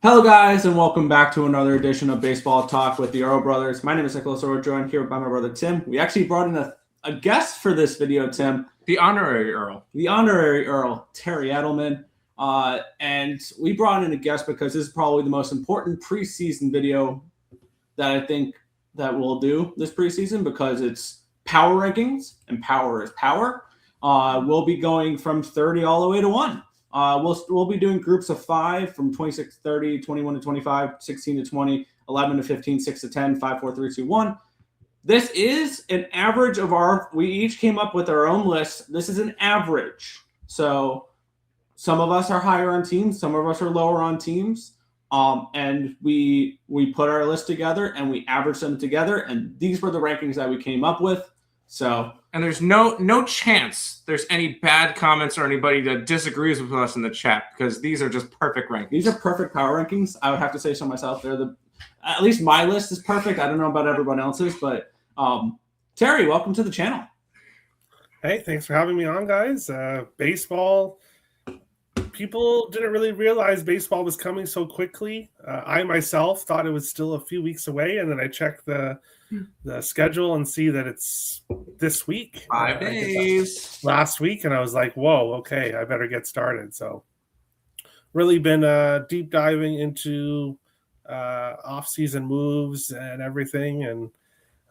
Hello, guys, and welcome back to another edition of Baseball Talk with the Earl Brothers. My name is Nicholas, and we're joined here by my brother Tim. We actually brought in a guest for this video, Tim. The honorary Earl. The honorary Earl, Terry Edelmann. And we brought in a guest because this is probably the most important preseason video that I think that we'll do this preseason because it's power rankings, and power is power. We'll be going from 30 all the way to 1. We'll be doing groups of 5 from 26 to 30, 21 to 25, 16 to 20, 11 to 15, 6 to 10, 5, 4, 3, 2, 1. This is an average of we each came up with our own list. This is an average. So some of us are higher on teams, some of us are lower on teams. And we put our list together and we averaged them together. And these were the rankings that we came up with. And there's no chance there's any bad comments or anybody that disagrees with us in the chat because these are just perfect rankings. These are perfect power rankings. I would have to say so myself. At least my list is perfect. I don't know about everyone else's, but Terry, welcome to the channel. Hey, thanks for having me on, guys. Baseball, people didn't really realize baseball was coming so quickly. I myself thought it was still a few weeks away, and then I checked the schedule and see that it's this week. 5 days. Last week, and I was like, whoa, okay, I better get started. So really been deep diving into off-season moves and everything, and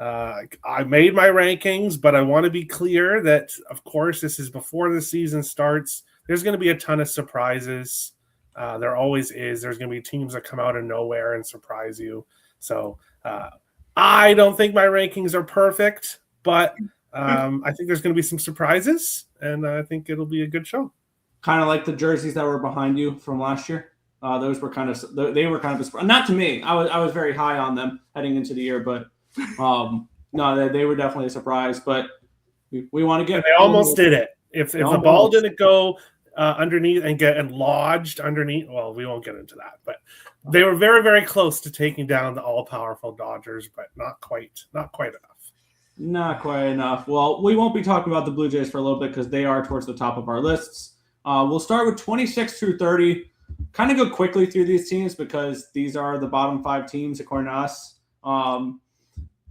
I made my rankings, but I want to be clear that, of course, this is before the season starts. There's going to be a ton of surprises. There always is. There's going to be teams that come out of nowhere and surprise you. So I don't think my rankings are perfect, but I think there's going to be some surprises, and I think it'll be a good show. Kind of like the jerseys that were behind you from last year. Those were they were kind of a surprise. Not to me. I was very high on them heading into the year, but no, they were definitely a surprise. But we want to get. And they almost did it. If the ball didn't go underneath and get lodged underneath, well, we won't get into that. But they were very, very close to taking down the all-powerful Dodgers, but not quite enough. Not quite enough. Well, we won't be talking about the Blue Jays for a little bit because they are towards the top of our lists. We'll start with 26 through 30. Kind of go quickly through these teams because these are the bottom 5 teams according to us. Coming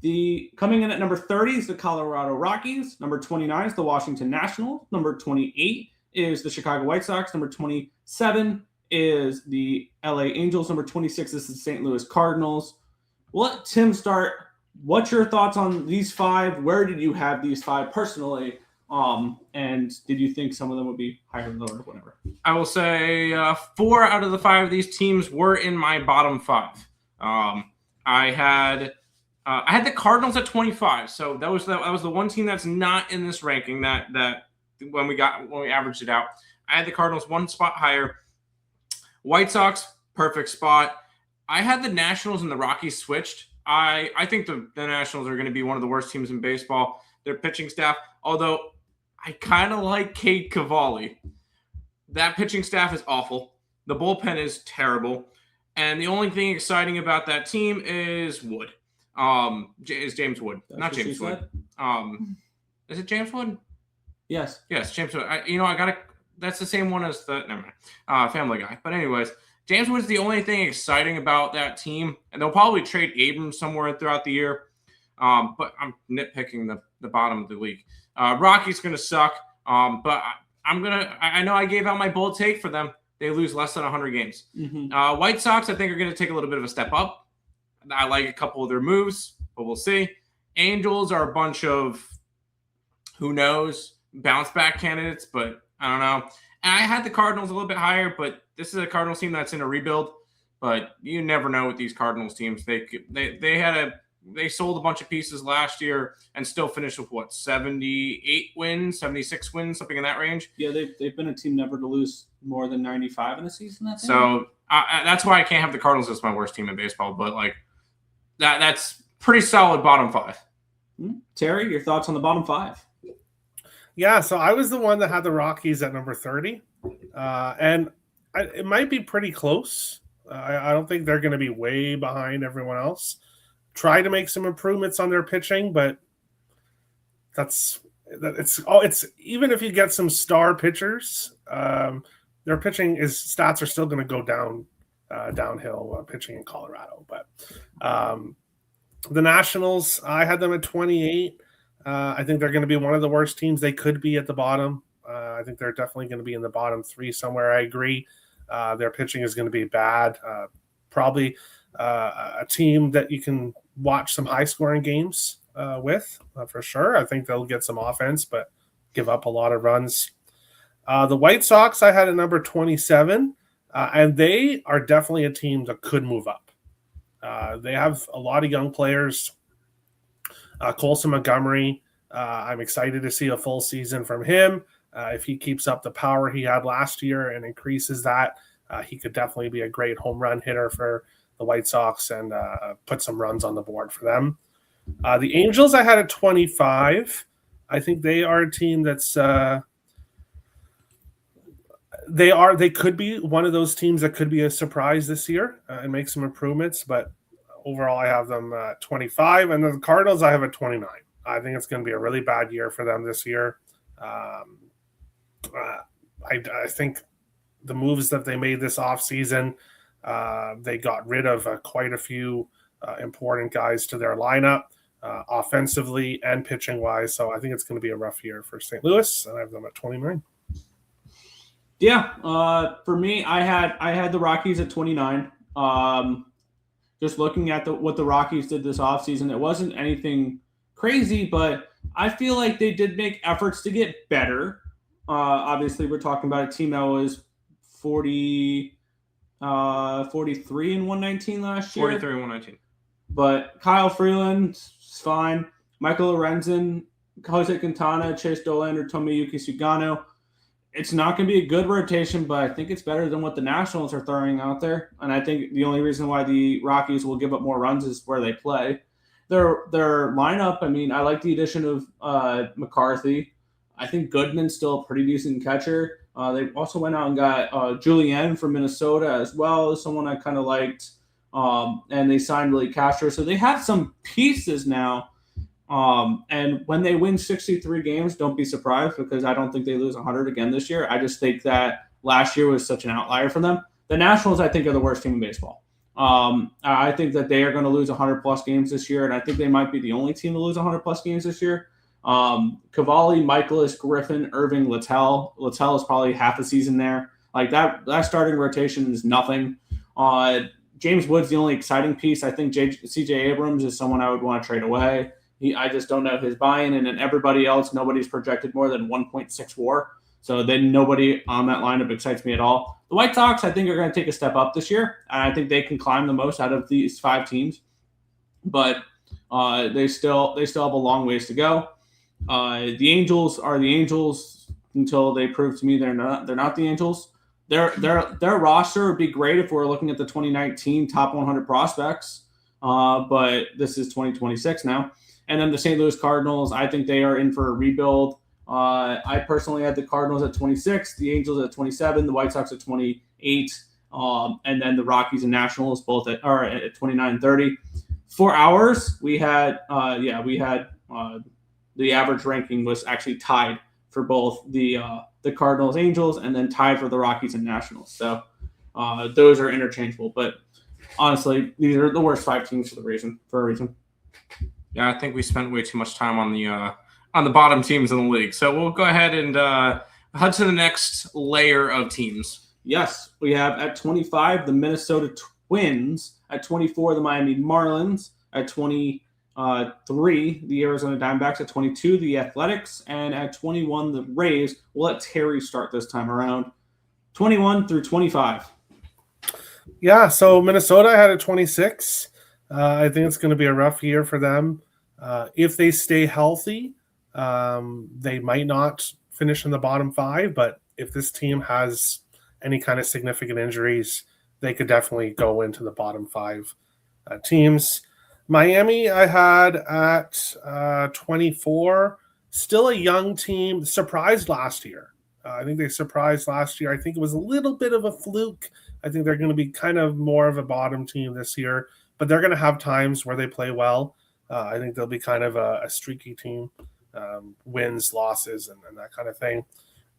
in at number 30 is the Colorado Rockies. Number 29 is the Washington Nationals. Number 28 is the Chicago White Sox. Number 27 is the LA Angels. Number 26 is the St. Louis Cardinals. We'll let Tim start. What's your thoughts on these 5? Where did you have these 5 personally? And did you think some of them would be higher or lower, whatever? I will say 4 out of the 5 of these teams were in my bottom 5. I had the Cardinals at 25, so that was the one team that's not in this ranking. That when we averaged it out, I had the Cardinals 1 spot higher. White Sox, perfect spot. I had the Nationals and the Rockies switched. I think the Nationals are going to be one of the worst teams in baseball. Their pitching staff, although I kind of like Cade Cavalli, that pitching staff is awful. The bullpen is terrible, and the only thing exciting about that team is Wood. Is James Wood, not James Wood. Is it James Wood? Yes, James Wood. That's the same one as Family Guy. But anyways, James Wood's the only thing exciting about that team, and they'll probably trade Abrams somewhere throughout the year. But I'm nitpicking the bottom of the league. Rockies going to suck. But I know I gave out my bold take for them. They lose less than 100 games. Mm-hmm. White Sox, I think, are going to take a little bit of a step up. I like a couple of their moves, but we'll see. Angels are a bunch of, who knows, bounce back candidates, but I don't know. And I had the Cardinals a little bit higher, but this is a Cardinals team that's in a rebuild. But you never know with these Cardinals teams. They sold a bunch of pieces last year and still finished with 78 wins, 76 wins, something in that range. Yeah, they've been a team never to lose more than 95 in a season. So that's why I can't have the Cardinals as my worst team in baseball. But like that's pretty solid bottom 5. Terry, your thoughts on the bottom 5? Yeah, so I was the one that had the Rockies at number 30, and it might be pretty close. I don't think they're going to be way behind everyone else. Try to make some improvements on their pitching, but it's even if you get some star pitchers, their pitching stats are still going to go down downhill pitching in Colorado. But the Nationals, I had them at 28. I think they're going to be one of the worst teams. They could be at the bottom. I think they're definitely going to be in the bottom 3 somewhere. I agree. Their pitching is going to be bad. Probably a team that you can watch some high-scoring games with, for sure. I think they'll get some offense, but give up a lot of runs. The White Sox, I had at number 27, and they are definitely a team that could move up. They have a lot of young players. Colson Montgomery, I'm excited to see a full season from him. If he keeps up the power he had last year and increases that, he could definitely be a great home run hitter for the White Sox and put some runs on the board for them. The Angels, I had at 25. I think they are a team that's they could be one of those teams that could be a surprise this year and make some improvements, but overall I have them 25, and the Cardinals I have at 29. I think it's going to be a really bad year for them this year. I think the moves that they made this offseason, they got rid of quite a few important guys to their lineup, offensively and pitching wise. So I think it's going to be a rough year for St. Louis, and I have them at 29. Yeah, for me, I had the Rockies at 29. Just looking at what the Rockies did this offseason, it wasn't anything crazy, but I feel like they did make efforts to get better. Obviously, we're talking about a team that was 43 and 119 last year. 43 and 119. But Kyle Freeland's fine. Michael Lorenzen, Jose Quintana, Chase Dollander, Tomoyuki Sugano. It's not going to be a good rotation, but I think it's better than what the Nationals are throwing out there. And I think the only reason why the Rockies will give up more runs is where they play. Their lineup, I mean, I like the addition of McCarthy. I think Goodman's still a pretty decent catcher. They also went out and got Julian from Minnesota as well, as someone I kind of liked. And they signed Willie Castro. So they have some pieces now. And when they win 63 games, don't be surprised, because I don't think they lose 100 again this year. I just think that last year was such an outlier for them. The Nationals, I think, are the worst team in baseball. I think that they are going to lose 100-plus games this year, and I think they might be the only team to lose 100-plus games this year. Cavalli, Michaelis, Griffin, Irving, Littell. Littell is probably half a season there. Like that starting rotation is nothing. James Wood's the only exciting piece. I think C.J. Abrams is someone I would want to trade away. I just don't know his buy-in, and then everybody else, nobody's projected more than 1.6 WAR. So then nobody on that lineup excites me at all. The White Sox, I think, are going to take a step up this year, and I think they can climb the most out of these 5 teams. But they still have a long ways to go. The Angels are the Angels until they prove to me they're not the Angels. Their roster would be great if we're looking at the 2019 top 100 prospects, but this is 2026 now. And then the St. Louis Cardinals, I think they are in for a rebuild. I personally had the Cardinals at 26, the Angels at 27, the White Sox at 28, and then the Rockies and Nationals both at 29 and 30. For ours, we had the average ranking was actually tied for both the Cardinals, Angels, and then tied for the Rockies and Nationals. So those are interchangeable. But honestly, these are the worst 5 teams for a reason. Yeah, I think we spent way too much time on the bottom teams in the league. So we'll go ahead and head to the next layer of teams. Yes, we have at 25 the Minnesota Twins, at 24 the Miami Marlins, at 23 the Arizona Diamondbacks, at 22 the Athletics, and at 21 the Rays. We'll let Terry start this time around. 21 through 25. Yeah, so Minnesota had a 26. I think it's going to be a rough year for them. If they stay healthy, they might not finish in the bottom 5, but if this team has any kind of significant injuries, they could definitely go into the bottom 5 teams. Miami, I had at 24, still a young team, surprised last year. I think they surprised last year. I think it was a little bit of a fluke. I think they're going to be kind of more of a bottom team this year, but they're going to have times where they play well. I think they'll be kind of a streaky team, wins, losses, and that kind of thing.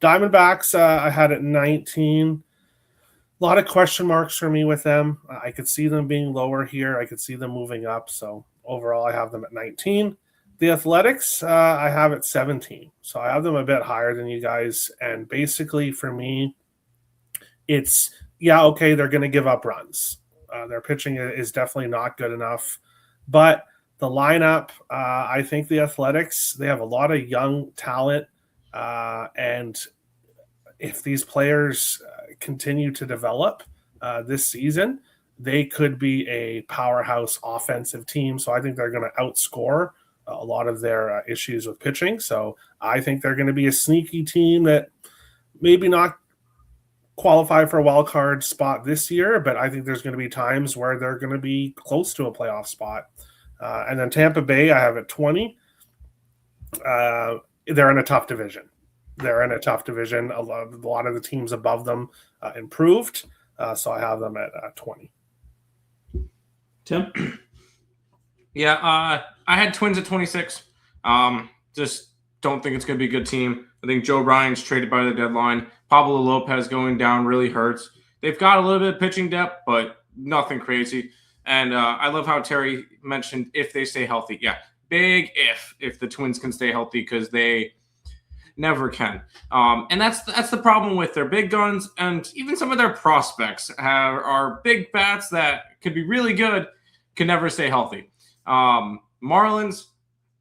Diamondbacks, I had at 19. lot of question marks for me with them. I could see them being lower here. I could see them moving up. So overall, I have them at 19. The Athletics, I have at 17. So I have them a bit higher than you guys. And basically, for me, it's, yeah, okay, they're going to give up runs. Their pitching is definitely not good enough. But the lineup, I think the Athletics, they have a lot of young talent. And if these players continue to develop this season, they could be a powerhouse offensive team. So I think they're going to outscore a lot of their issues with pitching. So I think they're going to be a sneaky team that maybe not qualify for a wild card spot this year, but I think there's going to be times where they're going to be close to a playoff spot. And then Tampa Bay, I have at 20. They're in a tough division. A lot of the teams above them improved. So I have them at 20. Tim? Yeah, I had Twins at 26. Just don't think it's going to be a good team. I think Joe Ryan's traded by the deadline. Pablo Lopez going down really hurts. They've got a little bit of pitching depth, but nothing crazy. And I love how Terry mentioned if they stay healthy. Yeah, big if the Twins can stay healthy, because they never can. And that's the problem with their big guns, and even some of their prospects are big bats that could be really good, can never stay healthy. Marlins,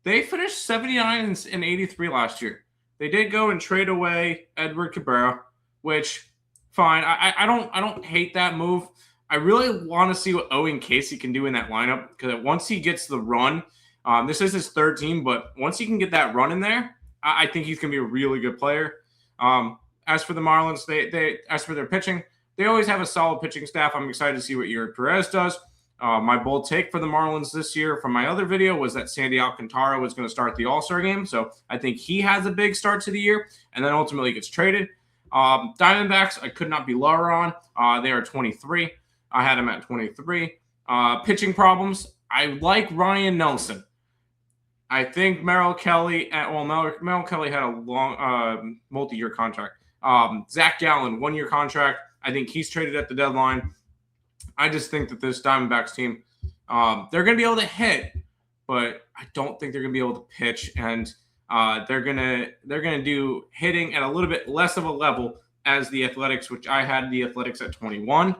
they finished 79 and 83 last year. They did go and trade away Edward Cabrera, which fine. I don't hate that move. I really want to see what Owen Casey can do in that lineup, because once he gets the run, this is his third team, but once he can get that run in there, I think he's going to be a really good player. As for the Marlins, they as for their pitching, they always have a solid pitching staff. I'm excited to see what Yuri Perez does. My bold take for the Marlins this year from my other video was that Sandy Alcantara was going to start the All-Star game. So I think he has a big start to the year and then ultimately gets traded. Diamondbacks, I could not be lower on. They are 23. I had him at 23. Pitching problems, I like Ryan Nelson. I think Merrill Kelly had a long multi-year contract. Zach Gallen, 1-year contract. I think he's traded at the deadline. I just think that this Diamondbacks team, they're going to be able to hit, but I don't think they're going to be able to pitch, and they're going to do hitting at a little bit less of a level as the Athletics, which I had the Athletics at 21.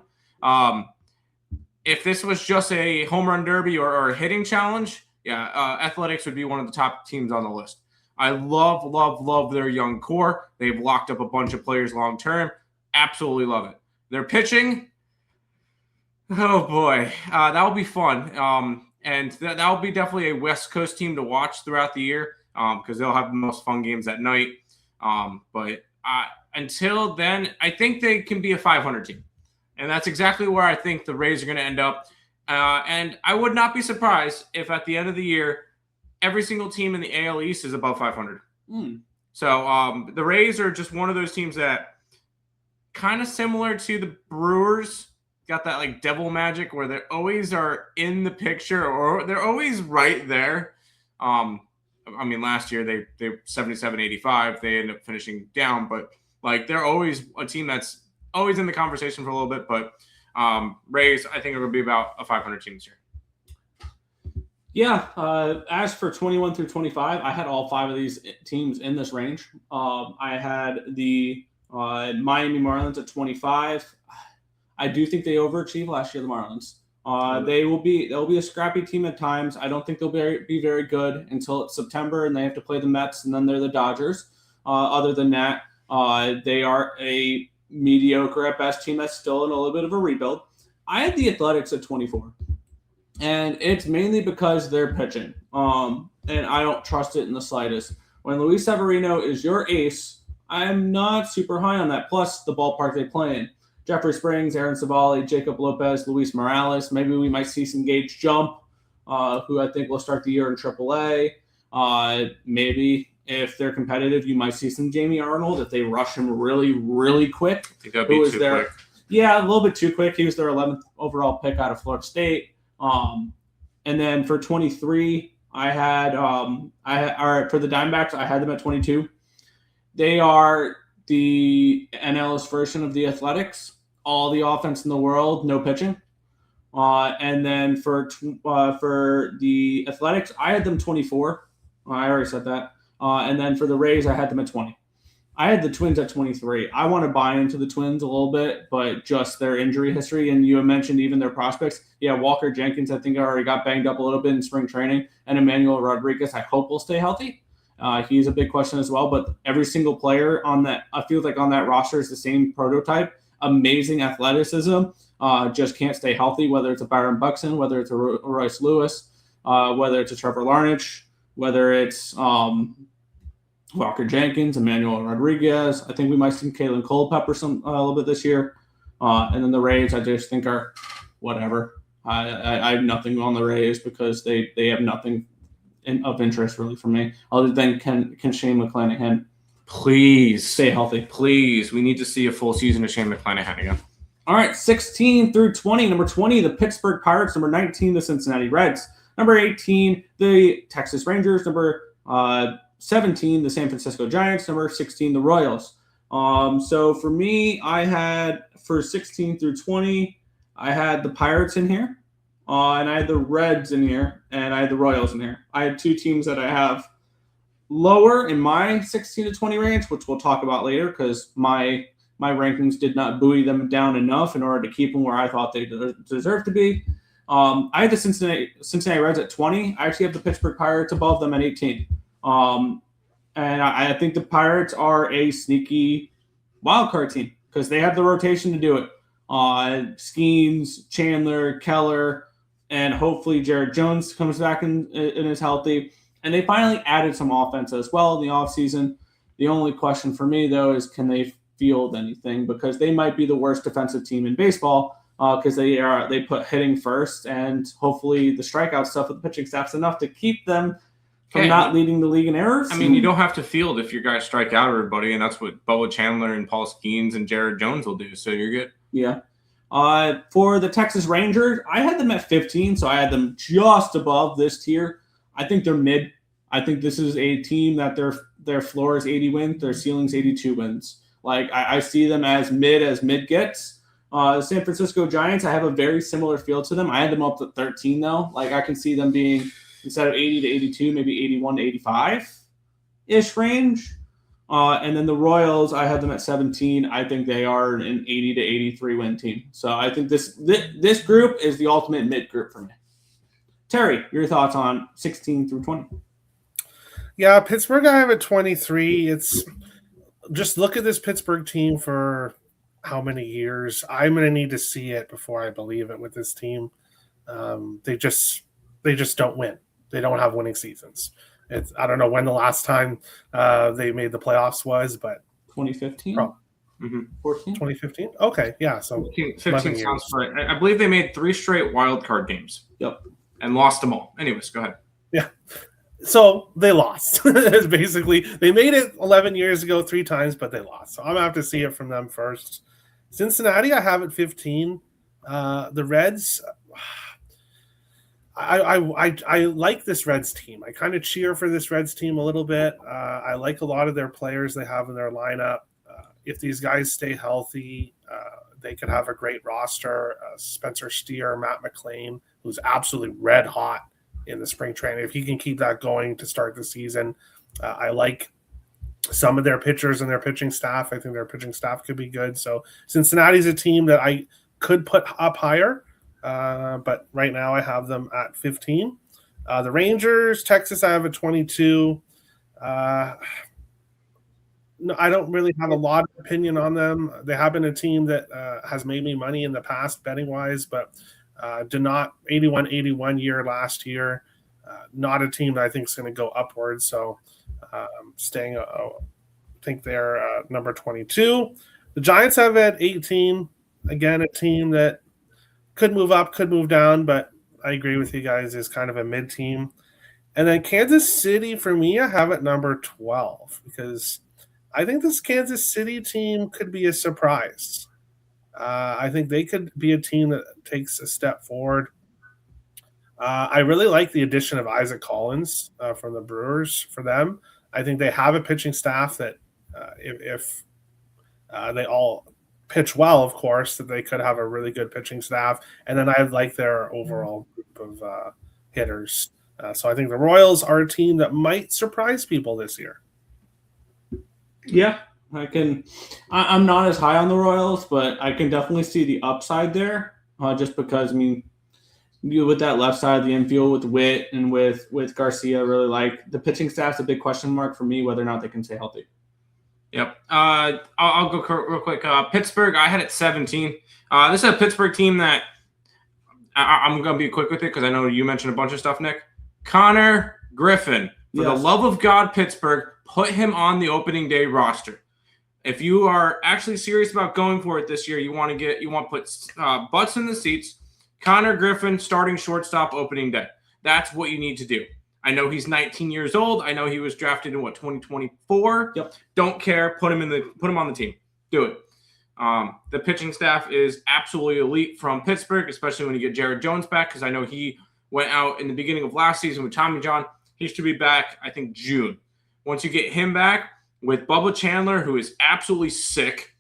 If this was just a home run derby or a hitting challenge, Athletics would be one of the top teams on the list. I love their young core. They've locked up a bunch of players long term. Absolutely love it. Their pitching, oh boy, that will be fun. And that will be definitely a West Coast team to watch throughout the year, because they'll have the most fun games at night. But until then, I think they can be a 500 team. And that's exactly where I think the Rays are going to end up. And I would not be surprised if at the end of the year, every single team in the AL East is above 500. So the Rays are just one of those teams that kind of similar to the Brewers, got that like devil magic where they always are in the picture or they're always right there. I mean, last year they 77-85. They ended up finishing down, but like they're always a team that's always in the conversation for a little bit. But Rays, I think, are going to be about a 500 team this year. Yeah. As for 21 through 25, I had all 5 of these teams in this range. I had the Miami Marlins at 25. I do think they overachieved last year, the Marlins. They'll be a scrappy team at times. I don't think they'll be very good until it's September and they have to play the Mets, and then they're the Dodgers. Other than that, they are a mediocre at best team that's still in a little bit of a rebuild. I had the Athletics at 24, and it's mainly because they're pitching. And I don't trust it in the slightest. When Luis Severino is your ace, I'm not super high on that. Plus the ballpark they play in. Jeffrey Springs, Aaron Savali, Jacob Lopez, Luis Morales. Maybe we might see some Gage Jump, who I think will start the year in AAA. Maybe if they're competitive, you might see some Jamie Arnold if they rush him really, really quick. I think that'd be too quick. Yeah, a little bit too quick. He was their 11th overall pick out of Florida State. And then for 23, I had for the Diamondbacks, I had them at 22. They are the NL's version of the Athletics. all the offense in the world, no pitching. And then for the Athletics, I had them 24. I already said that. And then for the Rays, I had them at 20. I had the Twins at 23. I want to buy into the Twins a little bit, but just their injury history. And you mentioned even their prospects. Yeah, Walker Jenkins, I think, already got banged up a little bit in spring training. And Emmanuel Rodriguez, I hope will stay healthy. He's a big question as well. But every single player on that, I feel like on that roster is the same prototype. Amazing athleticism. Just can't stay healthy, whether it's a Byron Buxton, whether it's a Royce Lewis, whether it's a Trevor Larnach, whether it's Walker Jenkins, Emmanuel Rodriguez. I think we might see Kalen Culpepper a little bit this year. And then the Rays, I just think are whatever. I have nothing on the Rays because they have nothing of interest really for me, other than can Shane McClanahan please stay healthy? Please, we need to see a full season of Shane McClanahan again. All right, 16 through 20. Number 20, the Pittsburgh Pirates. Number 19, the Cincinnati Reds. Number 18, the Texas Rangers. Number 17, the San Francisco Giants. Number 16, the Royals. So for me, I had for 16 through 20, I had the Pirates in here, and I had the Reds in here, and I had the Royals in here. I had two teams that I have lower in my 16 to 20 range, which we'll talk about later because my rankings did not buoy them down enough in order to keep them where I thought they deserved to be. I had the Cincinnati Reds at 20. I actually have the Pittsburgh Pirates above them at 18. And I think the Pirates are a sneaky wild card team because they have the rotation to do it. Skeens, Chandler, Keller, and hopefully Jared Jones comes back and is healthy. And they finally added some offense as well in the offseason. The only question for me, though, is can they field anything? Because they might be the worst defensive team in baseball because they put hitting first, and hopefully the strikeout stuff with the pitching staff's enough to keep them from not leading the league in errors. I mean, you don't have to field if your guys strike out everybody, and that's what Bubba Chandler and Paul Skeens and Jared Jones will do, so you're good. Yeah. For the Texas Rangers, I had them at 15, so I had them just above this tier. I think they're mid. I think this is a team that their floor is 80 wins, their ceiling's 82 wins. Like, I see them as mid gets. The San Francisco Giants, I have a very similar feel to them. I had them up to 13, though. Like, I can see them being, instead of 80 to 82, maybe 81 to 85-ish range. And then the Royals, I had them at 17. I think they are an 80 to 83 win team. So I think this group is the ultimate mid group for me. Terry, your thoughts on 16 through 20? Yeah, Pittsburgh I have at 23. It's just look at this Pittsburgh team for how many years. I'm going to need to see it before I believe it with this team. They just don't win. They don't have winning seasons. I don't know when the last time they made the playoffs was, but 2015? 14? 2015? Okay, yeah. So 15 sounds right. I believe they made 3 straight wild card games. Yep. And lost them all. Anyways, go ahead. Yeah. So they lost. It's basically, they made it 11 years ago 3 times, but they lost. So I'm going to have to see it from them first. Cincinnati, I have at 15. The Reds, I like this Reds team. I kind of cheer for this Reds team a little bit. I like a lot of their players they have in their lineup. If these guys stay healthy, they could have a great roster. Spencer Steer, Matt McLean, who's absolutely red hot in the spring training. If he can keep that going to start the season, I like some of their pitchers and their pitching staff. I think their pitching staff could be good. So Cincinnati's a team that I could put up higher, but right now I have them at 15. The Rangers, Texas, I have at 22. No, I don't really have a lot of opinion on them. They have been a team that has made me money in the past betting-wise, but did not 81 year last year. Not a team that I think is going to go upwards. So staying, I think they're number 22. The Giants have at 18. Again, a team that could move up, could move down, but I agree with you guys, is kind of a mid team. And then Kansas City, for me, I have at number 12 because I think this Kansas City team could be a surprise. I think they could be a team that takes a step forward. I really like the addition of Isaac Collins from the Brewers for them. I think they have a pitching staff that if they all pitch well, of course, that they could have a really good pitching staff. And then I like their overall group of hitters. So I think the Royals are a team that might surprise people this year. Yeah, I'm not as high on the Royals, but I can definitely see the upside there. Just because, I mean, you with that left side of the infield with Witt and with Garcia, really like the pitching staff's a big question mark for me whether or not they can stay healthy. Yep. I'll go real quick. Pittsburgh, I had it 17. This is a Pittsburgh team that I'm going to be quick with it because I know you mentioned a bunch of stuff, Nick. Connor Griffin, for the love of God, Pittsburgh, put him on the opening day roster. If you are actually serious about going for it this year, you want to put butts in the seats. Connor Griffin, starting shortstop opening day. That's what you need to do. I know he's 19 years old. I know he was drafted in 2024. Yep. Don't care. Put him on the team. Do it. The pitching staff is absolutely elite from Pittsburgh, especially when you get Jared Jones back, because I know he went out in the beginning of last season with Tommy John. He should be back, I think, June. Once you get him back with Bubba Chandler, who is absolutely sick,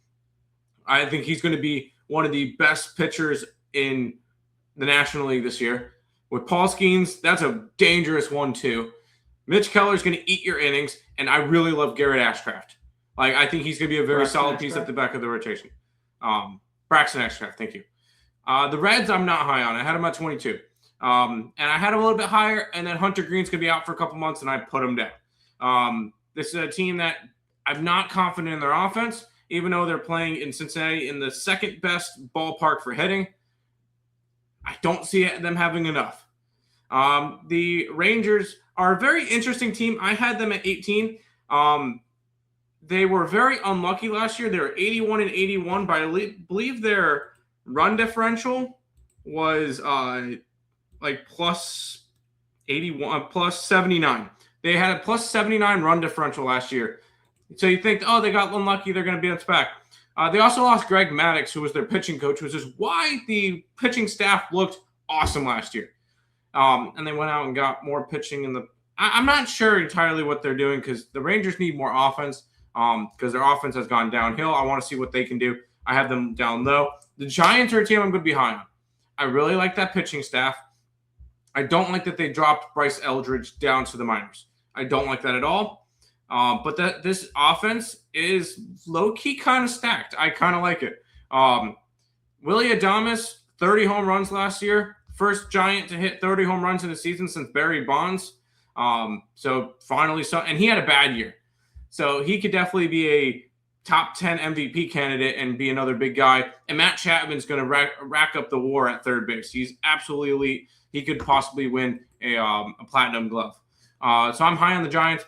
I think he's going to be one of the best pitchers in the National League this year. With Paul Skeens, that's a dangerous one, too. Mitch Keller's going to eat your innings, and I really love Garrett Ashcraft. I think he's going to be a very solid piece at the back of the rotation. Braxton Ashcraft, thank you. The Reds, I'm not high on. I had him at 22. And I had him a little bit higher, and then Hunter Green's going to be out for a couple months, and I put him down. This is a team that I'm not confident in their offense, even though they're playing in Cincinnati in the second best ballpark for hitting. I don't see them having enough. The Rangers are a very interesting team. I had them at 18. They were very unlucky last year. They were 81 and 81, but I believe their run differential was plus 81, plus 79. They had a plus 79 run differential last year. So you think, they got unlucky, they're going to bounce back. They also lost Greg Maddux, who was their pitching coach, which is why the pitching staff looked awesome last year. And they went out and got more pitching I'm not sure entirely what they're doing because the Rangers need more offense because their offense has gone downhill. I want to see what they can do. I have them down low. The Giants are a team I'm going to be high on. I really like that pitching staff. I don't like that they dropped Bryce Eldridge down to the minors. I don't like that at all. But this offense is low-key kind of stacked. I kind of like it. Willie Adames, 30 home runs last year. First Giant to hit 30 home runs in a season since Barry Bonds. So finally, and he had a bad year. So he could definitely be a top 10 MVP candidate and be another big guy. And Matt Chapman's going to rack up the war at third base. He's absolutely elite. He could possibly win a platinum glove. So I'm high on the Giants.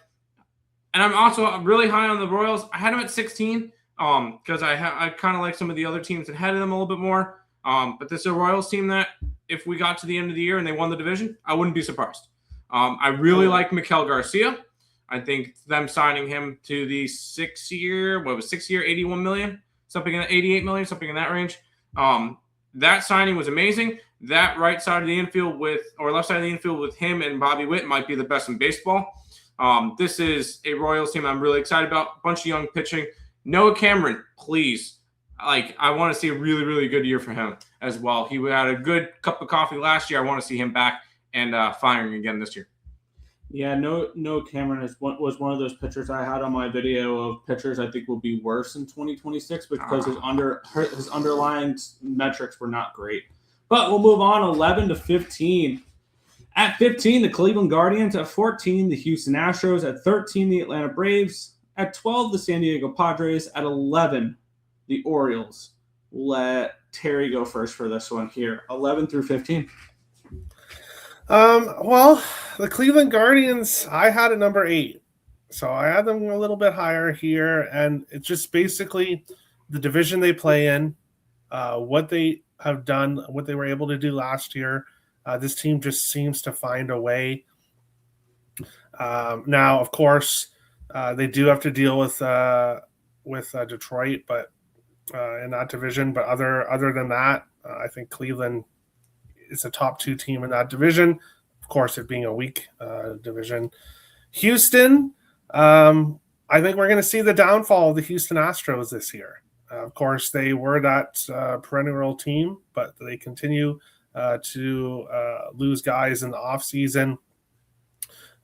And I'm also really high on the Royals. I had them at 16 because I kind of like some of the other teams that had them a little bit more. But this is a Royals team that if we got to the end of the year and they won the division, I wouldn't be surprised. I really like Miguel Garcia. I think them signing him to the 6-year, 81 million, something in 88 million, something in that range. That signing was amazing. That right side of the infield left side of the infield with him and Bobby Witt might be the best in baseball. This is a Royals team I'm really excited about. A bunch of young pitching. Noah Cameron, please. I want to see a really, really good year for him as well. He had a good cup of coffee last year. I want to see him back and firing again this year. Yeah, Noah Cameron was one of those pitchers I had on my video of pitchers I think will be worse in 2026 because his underlying metrics were not great. But we'll move on 11 to 15. At 15, the Cleveland Guardians. At 14, the Houston Astros. At 13, the Atlanta Braves. At 12, the San Diego Padres. At 11, the Orioles. Let Terry go first for this one here. 11 through 15. Well, the Cleveland Guardians, I had at number 8. So I had them a little bit higher here. And it's just basically the division they play in, what they have done, what they were able to do last year. This team just seems to find a way. Now, of course, they do have to deal with Detroit, but in that division. But other than that, I think Cleveland is a top 2 team in that division. Of course, it being a weak division. Houston, I think we're going to see the downfall of the Houston Astros this year. Of course, they were that perennial team, but they continue to lose guys in the offseason.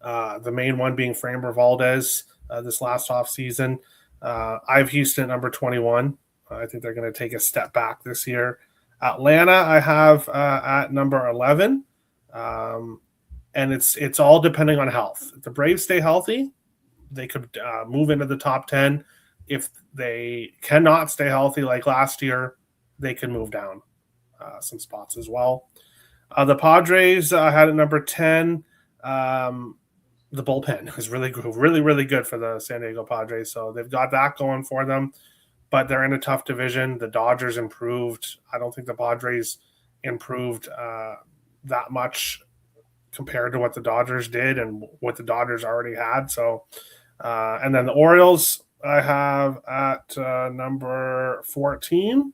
The main one being Framber Valdez this last offseason. I have Houston number 21. I think they're going to take a step back this year. Atlanta, I have at number 11. And it's all depending on health. If the Braves stay healthy, they could move into the top 10. If they cannot stay healthy like last year, they can move down some spots as well. The Padres had at number 10. The bullpen is really good for the San Diego Padres. So they've got that going for them, but they're in a tough division. The Dodgers improved. I don't think the Padres improved that much compared to what the Dodgers did and what the Dodgers already had. So, and then the Orioles I have at number 14.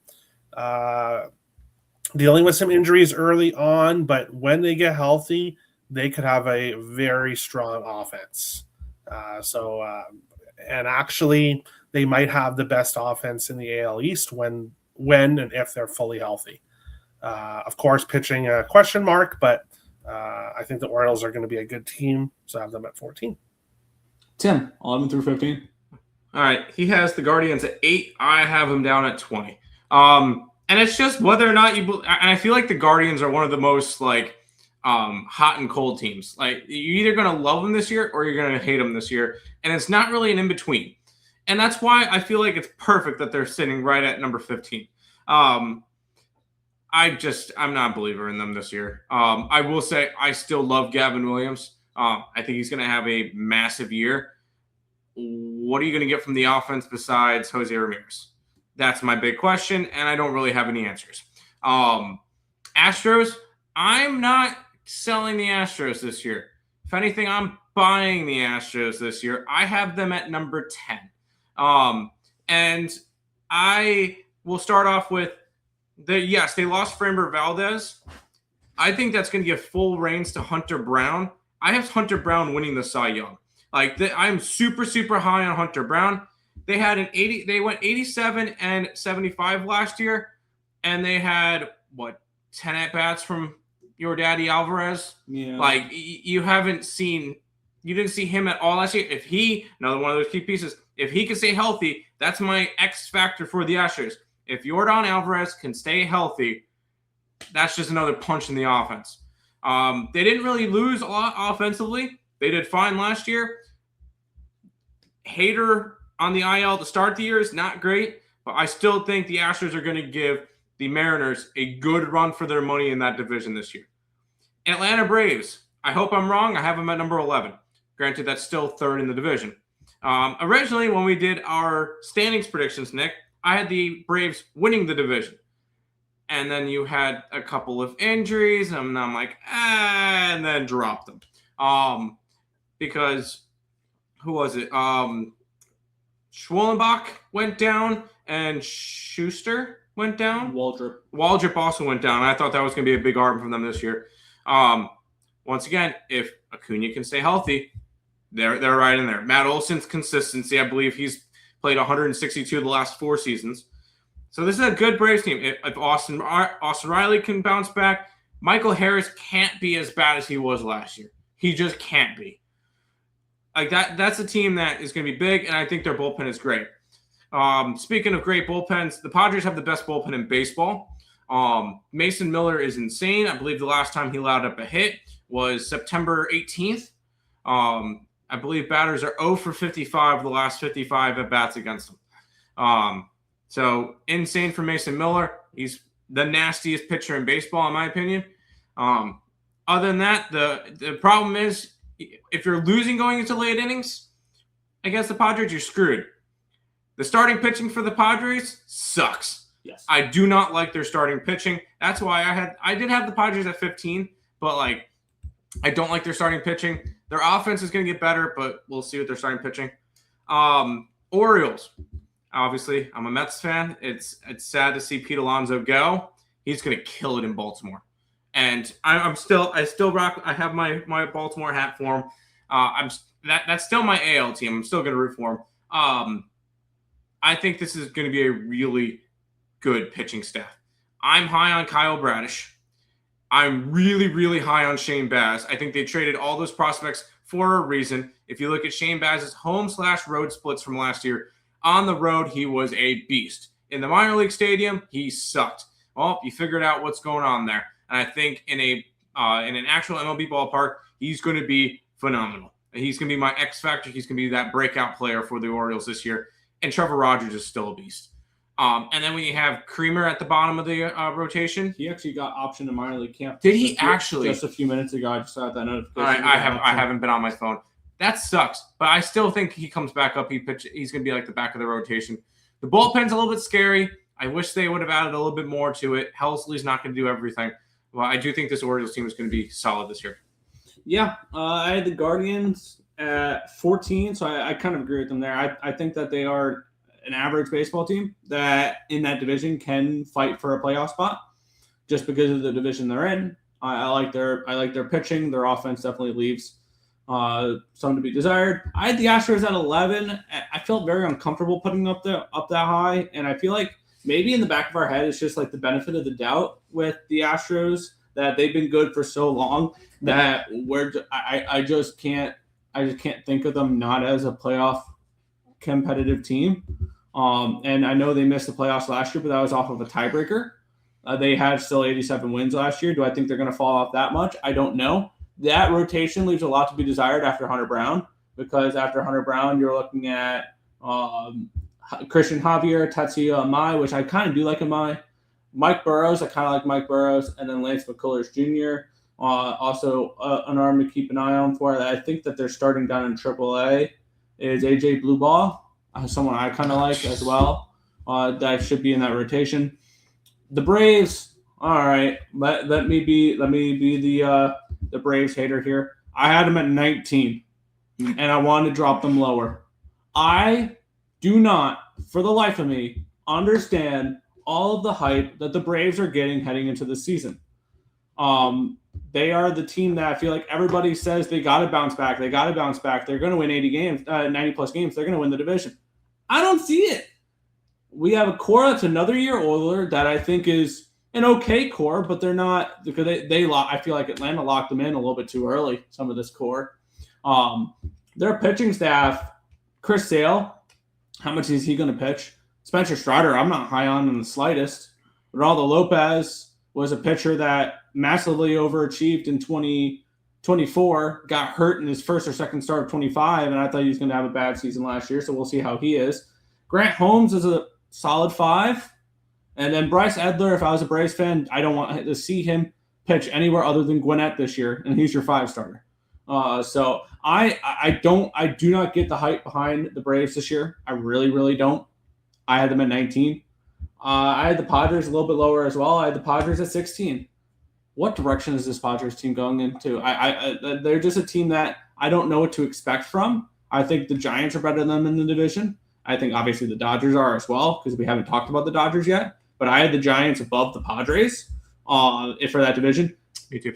Dealing with some injuries early on, but when they get healthy, they could have a very strong offense. And actually, they might have the best offense in the AL East when and if they're fully healthy. Of course, pitching a question mark, but I think the Orioles are going to be a good team, so I have them at 14. Tim, 11 through 15. All right, he has the Guardians at 8. I have him down at 20. And it's just whether or not you – and I feel like the Guardians are one of the most, like, hot and cold teams. Like, you're either going to love them this year or you're going to hate them this year, and it's not really an in-between. And that's why I feel like it's perfect that they're sitting right at number 15. I'm not a believer in them this year. I will say I still love Gavin Williams. I think he's going to have a massive year. What are you going to get from the offense besides Jose Ramirez? That's my big question, and I don't really have any answers. Astros, I'm not selling the Astros this year. If anything, I'm buying the Astros this year. I have them at number 10. And I will start off with yes, they lost Framber Valdez. I think that's going to give full reins to Hunter Brown. I have Hunter Brown winning the Cy Young. I'm super, super high on Hunter Brown. They had they went 87 and 75 last year, and they had 10 at bats from your daddy Alvarez. Yeah. You didn't see him at all last year. Another one of those key pieces, if he can stay healthy, that's my X factor for the Astros. If Yordan Alvarez can stay healthy, that's just another punch in the offense. They didn't really lose a lot offensively. They did fine last year. Hader on the IL to start the year is not great, but I still think the Astros are going to give the Mariners a good run for their money in that division this year. Atlanta Braves, I hope I'm wrong. I have them at number 11. Granted, that's still third in the division. Originally, when we did our standings predictions, Nick, I had the Braves winning the division. And then you had a couple of injuries, and I'm like, and then dropped them. Because, who was it? Schwellenbach went down, and Schuster went down. Waldrop also went down. I thought that was going to be a big arm for them this year. Once again, if Acuna can stay healthy, they're right in there. Matt Olson's consistency, I believe he's played 162 the last 4 seasons. So this is a good Braves team. If Austin Riley can bounce back, Michael Harris can't be as bad as he was last year. He just can't be. That's a team that is going to be big, and I think their bullpen is great. Speaking of great bullpens, the Padres have the best bullpen in baseball. Mason Miller is insane. I believe the last time he allowed up a hit was September 18th. I believe batters are 0 for 55 the last 55 at-bats against him. So insane for Mason Miller. He's the nastiest pitcher in baseball, in my opinion. Other than that, the problem is if you're losing going into late innings against the Padres, you're screwed. The starting pitching for the Padres sucks. Yes. I do not like their starting pitching. That's why I did have the Padres at 15, but I don't like their starting pitching. Their offense is going to get better, but we'll see with their starting pitching. Orioles. Obviously, I'm a Mets fan. It's sad to see Pete Alonso go. He's going to kill it in Baltimore. And I still rock. I have my Baltimore hat for him. That's still my AL team. I'm still going to root for him. I think this is going to be a really good pitching staff. I'm high on Kyle Bradish. I'm really, really high on Shane Baz. I think they traded all those prospects for a reason. If you look at Shane Baz's home/road splits from last year, on the road, he was a beast. In the minor league stadium, he sucked. Well, you figured out what's going on there. And I think in an actual MLB ballpark, he's going to be phenomenal. He's going to be my X factor. He's going to be that breakout player for the Orioles this year. And Trevor Rogers is still a beast. And then when you have Creamer at the bottom of the rotation, he actually got optioned in minor league camp. Did he actually? Just a few minutes ago, I just saw that notification. I haven't been on my phone. That sucks, but I still think he comes back up. He's going to be like the back of the rotation. The bullpen's a little bit scary. I wish they would have added a little bit more to it. Helsley's not going to do everything. Well, I do think this Orioles team is going to be solid this year. Yeah, I had the Guardians at 14, so I kind of agree with them there. I think that they are an average baseball team that in that division can fight for a playoff spot just because of the division they're in. I like their pitching. Their offense definitely leaves some to be desired. I had the Astros at 11. I felt very uncomfortable putting up that high, and I feel like maybe in the back of our head it's just like the benefit of the doubt with the Astros that they've been good for so long that I just can't think of them not as a playoff competitive team. And I know they missed the playoffs last year, but that was off of a tiebreaker. They had still 87 wins last year. Do I think they're going to fall off that much? I don't know. That rotation leaves a lot to be desired after Hunter Brown, because after Hunter Brown, you're looking at Christian Javier, Tatsuya Amai, which I kind of do like Amai. Mike Burrows, I kind of like Mike Burrows, and then Lance McCullers Jr. Also, an arm to keep an eye on for. I think that they're starting down in AAA is AJ Blueball, someone I kind of like as well. That should be in that rotation. The Braves, all right. Let me be the Braves hater here. I had them at 19, and I wanted to drop them lower. I do not, for the life of me, understand all of the hype that the Braves are getting heading into the season. They are the team that I feel like everybody says they got to bounce back. They got to bounce back. They're going to win 80 games, 90-plus games. They're going to win the division. I don't see it. We have a core that's another year older that I think is an okay core, but they're not, because I feel like Atlanta locked them in a little bit too early, some of this core. Their pitching staff, Chris Sale, how much is he going to pitch? Spencer Strider, I'm not high on in the slightest. Ronaldo Lopez was a pitcher that massively overachieved in 2024, got hurt in his first or second start of 25, and I thought he was going to have a bad season last year, so we'll see how he is. Grant Holmes is a solid 5. And then Bryce Edler, if I was a Braves fan, I don't want to see him pitch anywhere other than Gwinnett this year, and he's your 5-starter. So I do not get the hype behind the Braves this year. I really, really don't. I had them at 19. I had the Padres a little bit lower as well. I had the Padres at 16. What direction is this Padres team going into? They're just a team that I don't know what to expect from. I think the Giants are better than them in the division. I think obviously the Dodgers are as well, because we haven't talked about the Dodgers yet. But I had the Giants above the Padres for that division. Me too.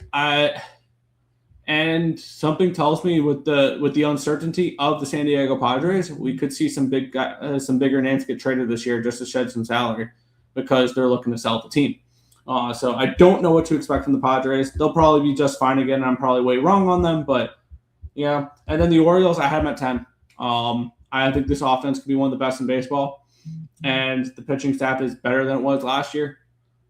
And something tells me with the uncertainty of the San Diego Padres, we could see some bigger names get traded this year just to shed some salary, because they're looking to sell the team. So I don't know what to expect from the Padres. They'll probably be just fine again. I'm probably way wrong on them, but yeah. And then the Orioles, I had them at 10. I think this offense could be one of the best in baseball, and the pitching staff is better than it was last year.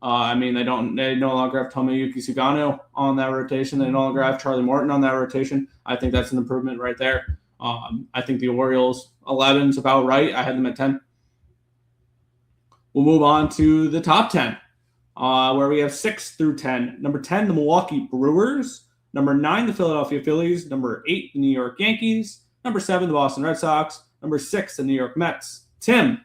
They no longer have Tomoyuki Sugano on that rotation. They no longer have Charlie Morton on that rotation. I think that's an improvement right there. I think the Orioles 11 is about right. I had them at 10. We'll move on to the top 10, where we have 6 through 10. Number 10, the Milwaukee Brewers. Number 9, the Philadelphia Phillies. Number 8, the New York Yankees. Number 7, the Boston Red Sox. Number 6, the New York Mets. Tim,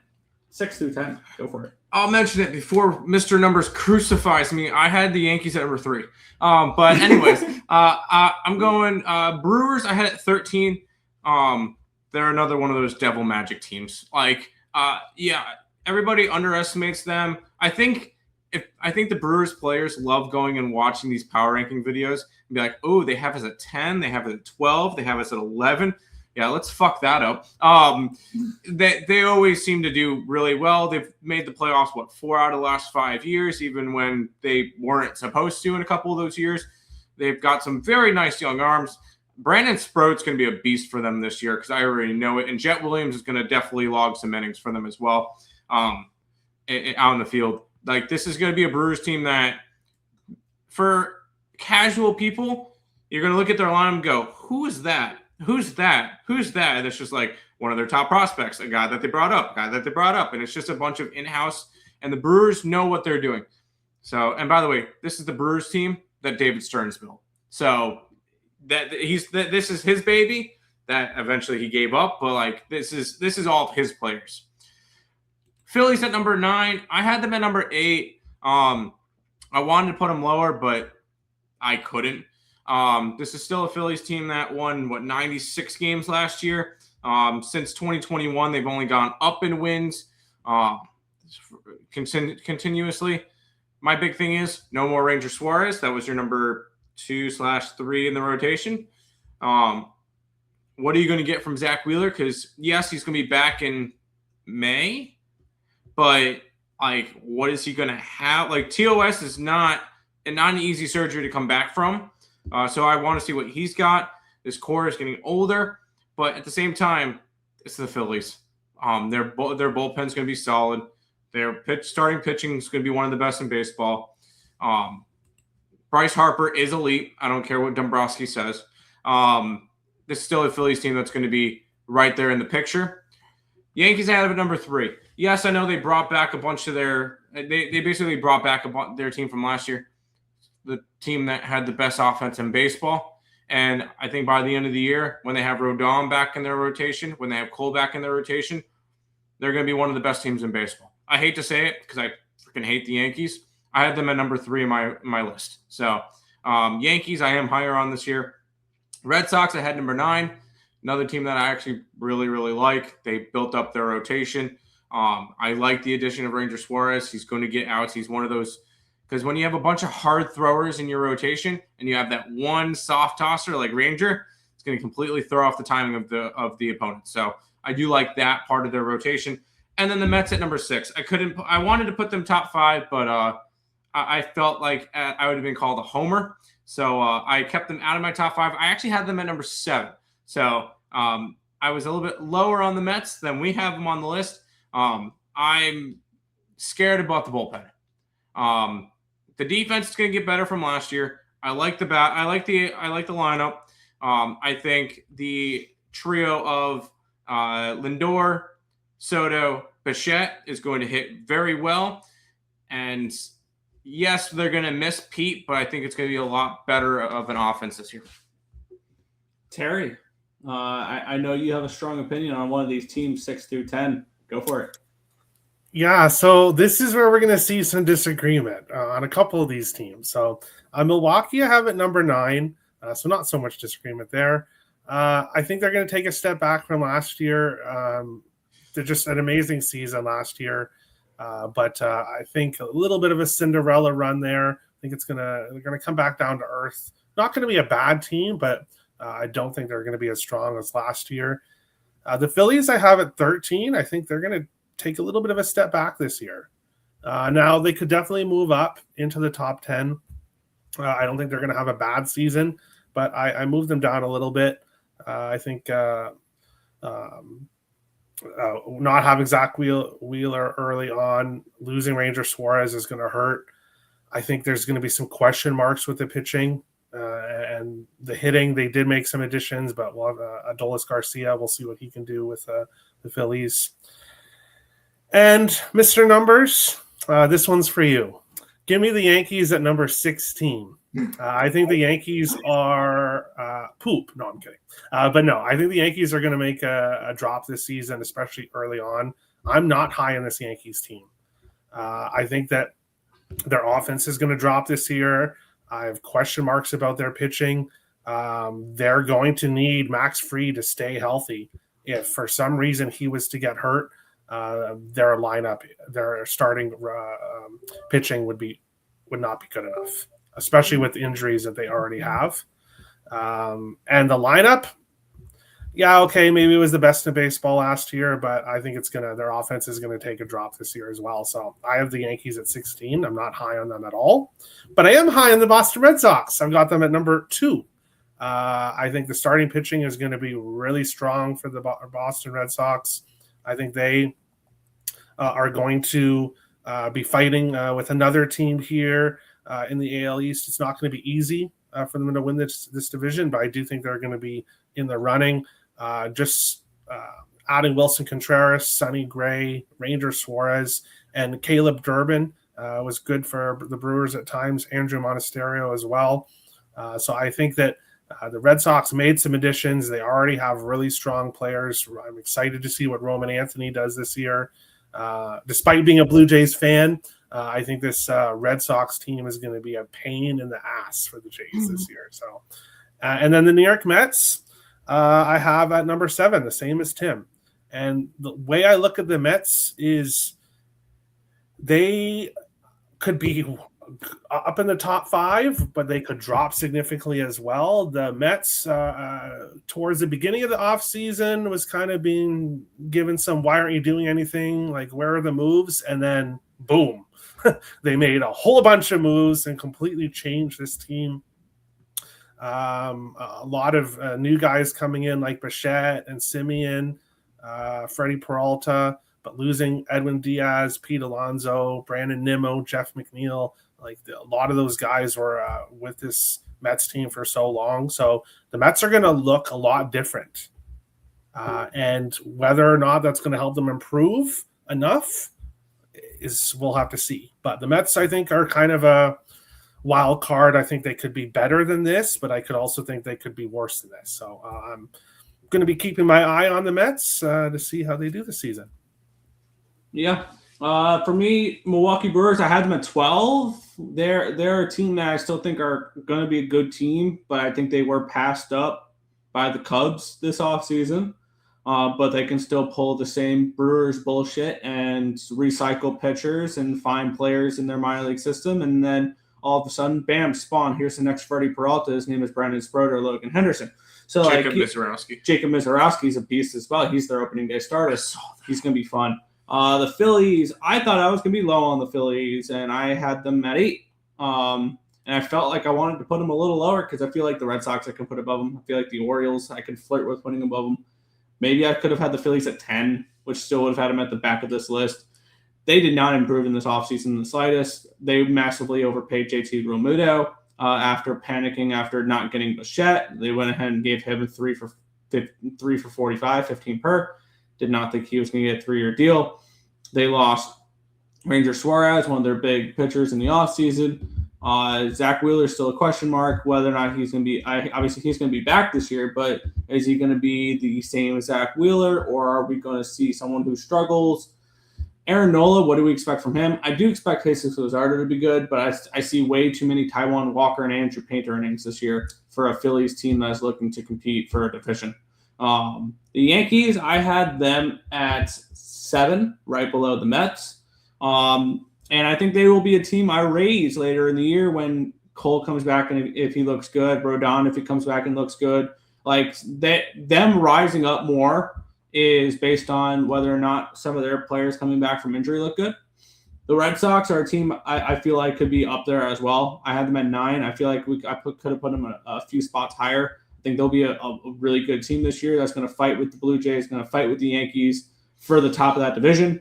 6 through 10. Go for it. I'll mention it before Mr. Numbers crucifies me. I had the Yankees at number 3. But anyways, I'm going Brewers. I had it at 13. They're another one of those devil magic teams. Everybody underestimates them. I think the Brewers players love going and watching these power ranking videos and be like, oh, they have us at 10, they have us at 12, they have us at 11. Yeah, let's fuck that up. They always seem to do really well. They've made the playoffs, 4 out of the last 5 years, even when they weren't supposed to in a couple of those years. They've got some very nice young arms. Brandon Sproat's going to be a beast for them this year because I already know it. And Jet Williams is going to definitely log some innings for them as well out in the field. Like, this is going to be a Brewers team that, for casual people, you're going to look at their line and go, who is that? Who's that? Who's that? And it's just like one of their top prospects, a guy that they brought up. And it's just a bunch of in-house. And the Brewers know what they're doing. So, and by the way, this is the Brewers team that David Stearns built. So, this is his baby that eventually he gave up, but like this is all of his players. Phillies at number 9. I had them at number 8. I wanted to put them lower, but I couldn't. This is still a Phillies team that won 96 games last year. Since 2021, they've only gone up in wins continuously. My big thing is no more Ranger Suarez. That was your number 2/3 in the rotation. What are you going to get from Zach Wheeler? Because yes, he's going to be back in May, but like, what is he going to have? Like, TOS is not an easy surgery to come back from. So I want to see what he's got. This core is getting older, but at the same time, it's the Phillies. Their bullpen's going to be solid. Their starting pitching is going to be one of the best in baseball. Bryce Harper is elite. I don't care what Dombrowski says. This is still a Phillies team that's going to be right there in the picture. Yankees have at number 3. Yes, I know they brought back a bunch of their – they basically brought back their team from last year, the team that had the best offense in baseball. And I think by the end of the year, when they have Rodon back in their rotation, when they have Cole back in their rotation, they're going to be one of the best teams in baseball. I hate to say it because I freaking hate the Yankees. I had them at number 3 in my list. So Yankees, I am higher on this year. Red Sox, I had number 9. Another team that I actually really, really like. They built up their rotation. I like the addition of Ranger Suarez. He's going to get outs. He's one of those, because when you have a bunch of hard throwers in your rotation and you have that one soft tosser like Ranger, it's going to completely throw off the timing of the opponent. So I do like that part of their rotation. And then the Mets at number 6. I wanted to put them top 5, but I felt like I would have been called a homer. So I kept them out of my top 5. I actually had them at number 7. So I was a little bit lower on the Mets than we have them on the list. I'm scared about the bullpen. The defense is going to get better from last year. I like the bat. I like the lineup. I think the trio of Lindor, Soto, Bichette is going to hit very well. And yes, they're going to miss Pete, but I think it's going to be a lot better of an offense this year. Terry, I know you have a strong opinion on one of these teams, 6 through 10. Go for it. Yeah, so this is where we're going to see some disagreement on a couple of these teams. So Milwaukee, I have at number 9, so not so much disagreement there. I think they're going to take a step back from last year. They're just an amazing season last year. But I think a little bit of a Cinderella run there. I think they're gonna come back down to earth. Not going to be a bad team, but I don't think they're going to be as strong as last year. The Phillies I have at 13. I think they're going to take a little bit of a step back this year. Now they could definitely move up into the top 10. I don't think they're going to have a bad season, but I moved them down a little bit. I think not having Zach Wheeler early on, losing Ranger Suarez is going to hurt. I think there's going to be some question marks with the pitching and the hitting. They did make some additions, but we'll have Adolis Garcia. We'll see what he can do with the Phillies. And Mr. Numbers, this one's for you. Give me the Yankees at number 16. I think the Yankees are poop. No, I'm kidding. But no, I think the Yankees are going to make a drop this season, especially early on. I'm not high on this Yankees team. I think that their offense is going to drop this year. I have question marks about their pitching. They're going to need Max Fried to stay healthy. If for some reason he was to get hurt, their lineup, their starting pitching would not be good enough, especially with the injuries that they already have. And the lineup, Yeah, okay, maybe it was the best in baseball last year, but I think their offense is gonna take a drop this year as well. So I have the Yankees at 16. I'm not high on them at all, but I am high on the Boston Red Sox. I've got them at number 2. I think the starting pitching is going to be really strong for the Boston Red Sox. I think they are going to be fighting with another team here in the AL East. It's not going to be easy for them to win this division, but I do think they're going to be in the running. Adding Wilson Contreras, Sonny Gray, Ranger Suarez, and Caleb Durbin was good for the Brewers at times. Andrew Monasterio as well. So I think that the Red Sox made some additions. They already have really strong players. I'm excited to see what Roman Anthony does this year. Despite being a Blue Jays fan, I think this Red Sox team is going to be a pain in the ass for the Jays this year. So, and then the New York Mets, I have at number 7, the same as Tim. And the way I look at the Mets is they could be up in the top 5, but they could drop significantly as well. The Mets, towards the beginning of the offseason, was kind of being given some, why aren't you doing anything? Like, where are the moves? And then, boom, they made a whole bunch of moves and completely changed this team. A lot of new guys coming in like Bichette and Simeon, Freddie Peralta, but losing Edwin Diaz, Pete Alonso, Brandon Nimmo, Jeff McNeil. Like a lot of those guys were with this Mets team for so long. So the Mets are going to look a lot different. And whether or not that's going to help them improve enough we'll have to see. But the Mets, I think, are kind of a wild card. I think they could be better than this, but I could also think they could be worse than this. So I'm going to be keeping my eye on the Mets to see how they do this season. Yeah. For me, Milwaukee Brewers, I had them at 12. They're a team that I still think are going to be a good team, but I think they were passed up by the Cubs this offseason. But they can still pull the same Brewers bullshit and recycle pitchers and find players in their minor league system. And then all of a sudden, bam, spawn. Here's the next Freddie Peralta. His name is Brandon Sproder, Logan Henderson. So Jacob Mizorowski is a beast as well. He's their opening day starter. He's going to be fun. The Phillies, I thought I was going to be low on the Phillies, and I had them at 8. And I felt like I wanted to put them a little lower because I feel like the Red Sox I can put above them. I feel like the Orioles I could flirt with putting above them. Maybe I could have had the Phillies at 10, which still would have had them at the back of this list. They did not improve in this offseason in the slightest. They massively overpaid JT Realmuto after panicking after not getting Bichette. They went ahead and gave him a 3 for 45, 15 per. Did not think he was going to get a 3-year deal. They lost Ranger Suarez, one of their big pitchers in the offseason. Zach Wheeler is still a question mark whether or not he's going to be. Obviously, he's going to be back this year, but is he going to be the same as Zach Wheeler, or are we going to see someone who struggles? Aaron Nola, what do we expect from him? I do expect Jesus Luzardo to be good, but I see way too many Taijuan Walker and Andrew Painter innings this year for a Phillies team that's looking to compete for a division. The Yankees, I had them at 7, right below the Mets. And I think they will be a team I raise later in the year when Cole comes back and if he looks good, Rodon if he comes back and looks good. Like them rising up more is based on whether or not some of their players coming back from injury look good. The Red Sox are a team I feel like could be up there as well. I had them at 9. I feel like could have put them a few spots higher. I think they'll be a really good team this year that's going to fight with the Blue Jays, going to fight with the Yankees for the top of that division.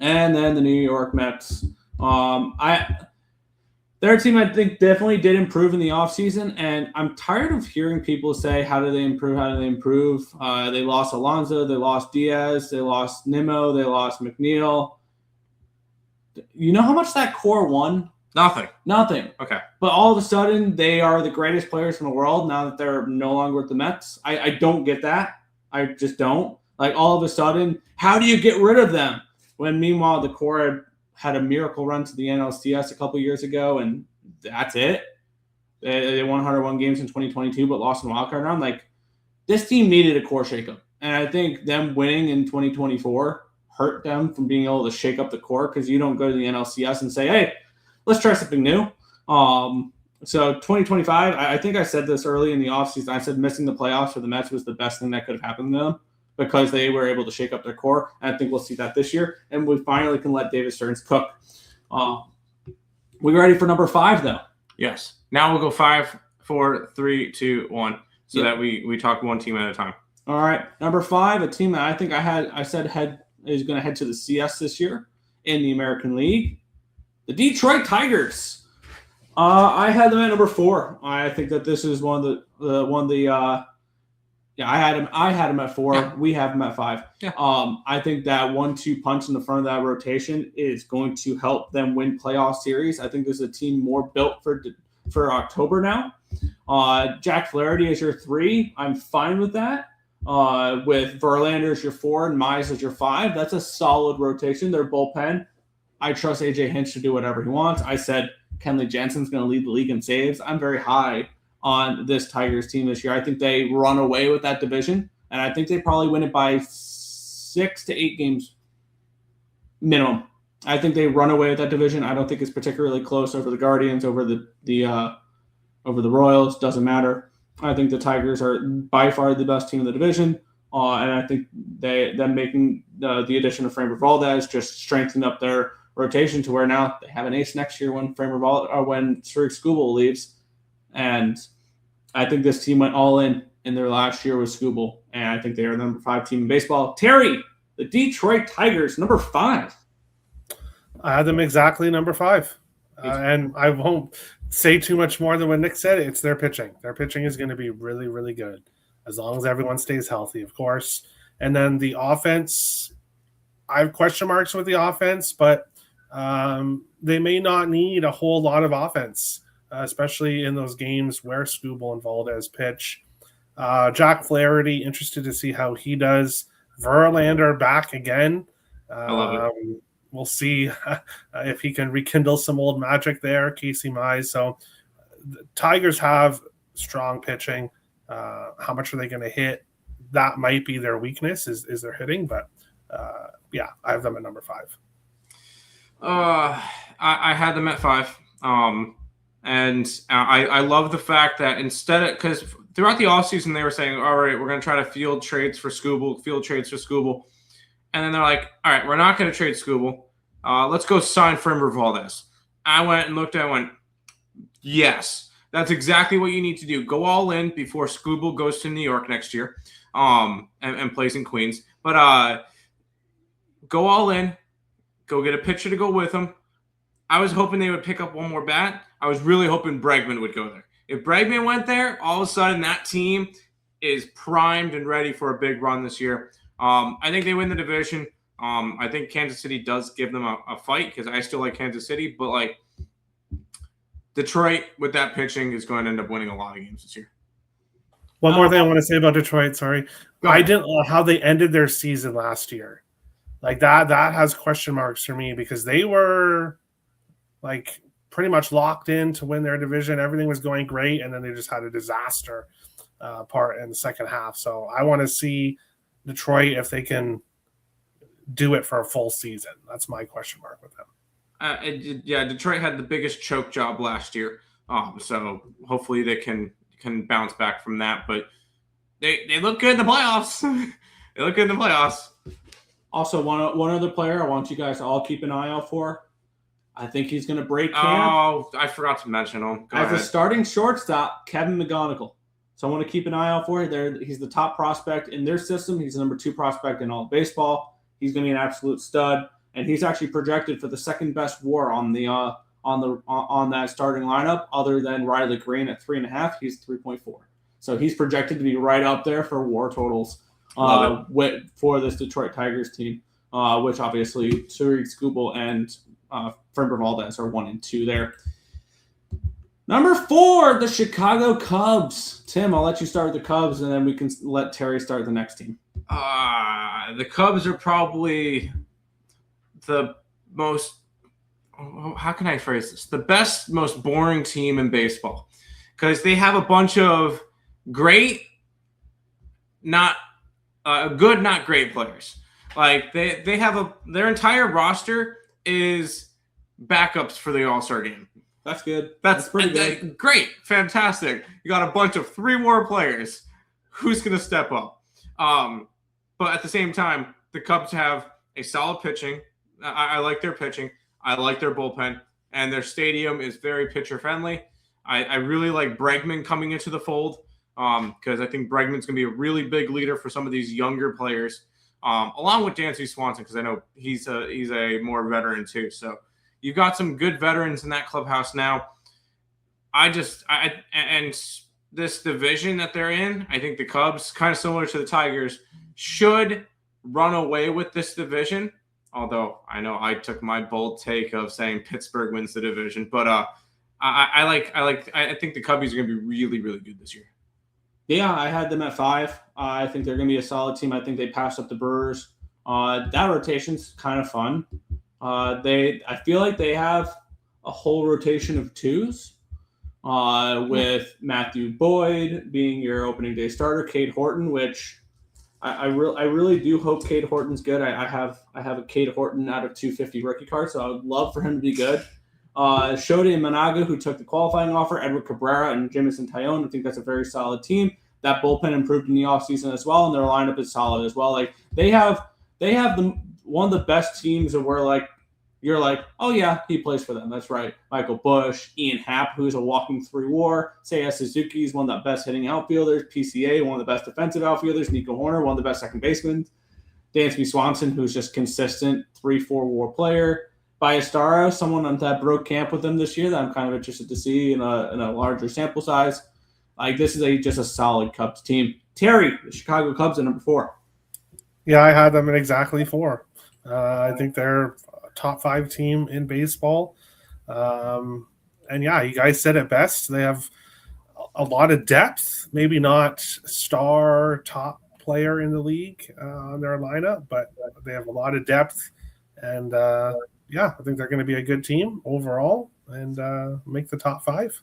And then the New York Mets. They're a team I think definitely did improve in the offseason, and I'm tired of hearing people say, how do they improve? How do they improve? They lost Alonso. They lost Diaz. They lost Nimmo. They lost McNeil. You know how much that core won? Nothing. Okay. But all of a sudden, they are the greatest players in the world now that they're no longer with the Mets. I don't get that. I just don't. Like, all of a sudden, how do you get rid of them? When, meanwhile, the core had a miracle run to the NLCS a couple years ago, and that's it. They won 101 games in 2022, but lost in the wildcard round. Like, this team needed a core shakeup. And I think them winning in 2024 hurt them from being able to shake up the core because you don't go to the NLCS and say, hey, let's try something new. So 2025, I think I said this early in the offseason. I said missing the playoffs for the Mets was the best thing that could have happened to them because they were able to shake up their core. And I think we'll see that this year. And we finally can let David Stearns cook. We ready for number 5, though? Yes. Now we'll go 5, 4, 3, 2, 1, so that we talk one team at a time. All right. Number 5, a team that I think I said is going to head to the CS this year in the American League. The Detroit Tigers. I had them at number 4. I think that this is one of the I had him at 4. Yeah. We have him at 5. Yeah. I think that 1-2 punch in the front of that rotation is going to help them win playoff series. I think there's a team more built for October now. Jack Flaherty is your 3. I'm fine with that. With Verlander as your 4 and Mize as your 5. That's a solid rotation. Their bullpen. I trust AJ Hinch to do whatever he wants. I said Kenley Jensen's going to lead the league in saves. I'm very high on this Tigers team this year. I think they run away with that division, and I think they probably win it by 6 to 8 games minimum. I think they run away with that division. I don't think it's particularly close over the Guardians, over the Royals. Doesn't matter. I think the Tigers are by far the best team in the division, and I think them making the addition of Framber Valdez just strengthened up their rotation to where now they have an ace next year when when Sariq Skubal leaves, and I think this team went all in their last year with Skubal, and I think they are the number 5 team in baseball. Terry, the Detroit Tigers, number 5. I had them exactly number 5, and I won't say too much more than what Nick said. It's their pitching. Their pitching is going to be really, really good as long as everyone stays healthy, of course. And then the offense, I have question marks with the offense, but they may not need a whole lot of offense, especially in those games where Skubal and Valdez pitch. Jack Flaherty, interested to see how he does. Verlander back again. I love it. We'll see if he can rekindle some old magic there. Casey Mize. So the Tigers have strong pitching. How much are they going to hit? That might be their weakness is their hitting, but I have them at number 5. I had them at 5. And I love the fact that because throughout the offseason they were saying, all right, we're going to try to field trades for Skubal. And then they're like, all right, we're not going to trade Skubal. Let's go sign Framber Valdez. I went and looked at it and went, yes, that's exactly what you need to do. Go all in before Skubal goes to New York next year and plays in Queens. But go all in. Go get a pitcher to go with him. I was hoping they would pick up one more bat. I was really hoping Bregman would go there. If Bregman went there, all of a sudden that team is primed and ready for a big run this year. I think they win the division. I think Kansas City does give them a fight because I still like Kansas City. But, like, Detroit with that pitching is going to end up winning a lot of games this year. One more thing I want to say about Detroit, sorry. I didn't know how they ended their season last year. Like, that has question marks for me because they were, like, pretty much locked in to win their division. Everything was going great, and then they just had a disaster part in the second half. So I want to see Detroit if they can do it for a full season. That's my question mark with them. Detroit had the biggest choke job last year. So hopefully they can bounce back from that. But they look good in the playoffs. They look good in the playoffs. Also, one other player I want you guys to all keep an eye out for. I think he's going to break camp. Oh, I forgot to mention him. Go ahead. A starting shortstop, Kevin McGonigal. So I want to keep an eye out for it. He's the top prospect in their system. He's the number 2 prospect in all of baseball. He's going to be an absolute stud, and he's actually projected for the second best WAR on that starting lineup, other than Riley Green at 3.5. He's 3.4. So he's projected to be right up there for WAR totals for this Detroit Tigers team, which obviously Sariq Skubal and Framber Valdez are 1 and 2 there. Number 4, the Chicago Cubs. Tim, I'll let you start with the Cubs, and then we can let Terry start the next team. The Cubs are probably the most – how can I phrase this? The best, most boring team in baseball because they have a bunch of great, not good, not great players. Like they have their entire roster is backups for the All-Star game. That's good. That's pretty good. Great. Fantastic. You got a bunch of 3-war players. Who's going to step up? But at the same time, the Cubs have a solid pitching. I like their pitching. I like their bullpen. And their stadium is very pitcher-friendly. I really like Bregman coming into the fold because I think Bregman's going to be a really big leader for some of these younger players, along with Dansby Swanson, because I know he's a more veteran too. So you've got some good veterans in that clubhouse now. And this division that they're in, I think the Cubs, kind of similar to the Tigers, should run away with this division. Although I know I took my bold take of saying Pittsburgh wins the division, but I think the Cubbies are going to be really, really good this year. Yeah, I had them at 5. I think they're going to be a solid team. I think they passed up the Brewers. That rotation's kind of fun. I feel like they have a whole rotation of 2s, with Matthew Boyd being your opening day starter, Cade Horton, which I really do hope Cade Horton's good. I have a Cade Horton out of 250 rookie card, so I would love for him to be good. Shota Imanaga, who took the qualifying offer, Edward Cabrera, and Jameson Tyone. I think that's a very solid team. That bullpen improved in the offseason as well, and their lineup is solid as well. Like they have one of the best teams of where you're like, oh yeah, he plays for them. That's right. Michael Busch, Ian Happ, who's a walking 3-WAR. Seiya Suzuki is one of the best hitting outfielders. PCA, one of the best defensive outfielders. Nico Horner, one of the best second basemen. Dansby Swanson, who's just consistent 3-4-WAR player. Ballesteros, someone that broke camp with them this year that I'm kind of interested to see in a larger sample size. Like this is just a solid Cubs team. Terry, the Chicago Cubs at number 4. Yeah, I had them at exactly 4. I think they're top 5 team in baseball. And yeah, you guys said it best. They have a lot of depth, maybe not star top player in the league on their lineup, but they have a lot of depth. And yeah, I think they're going to be a good team overall and make the top 5.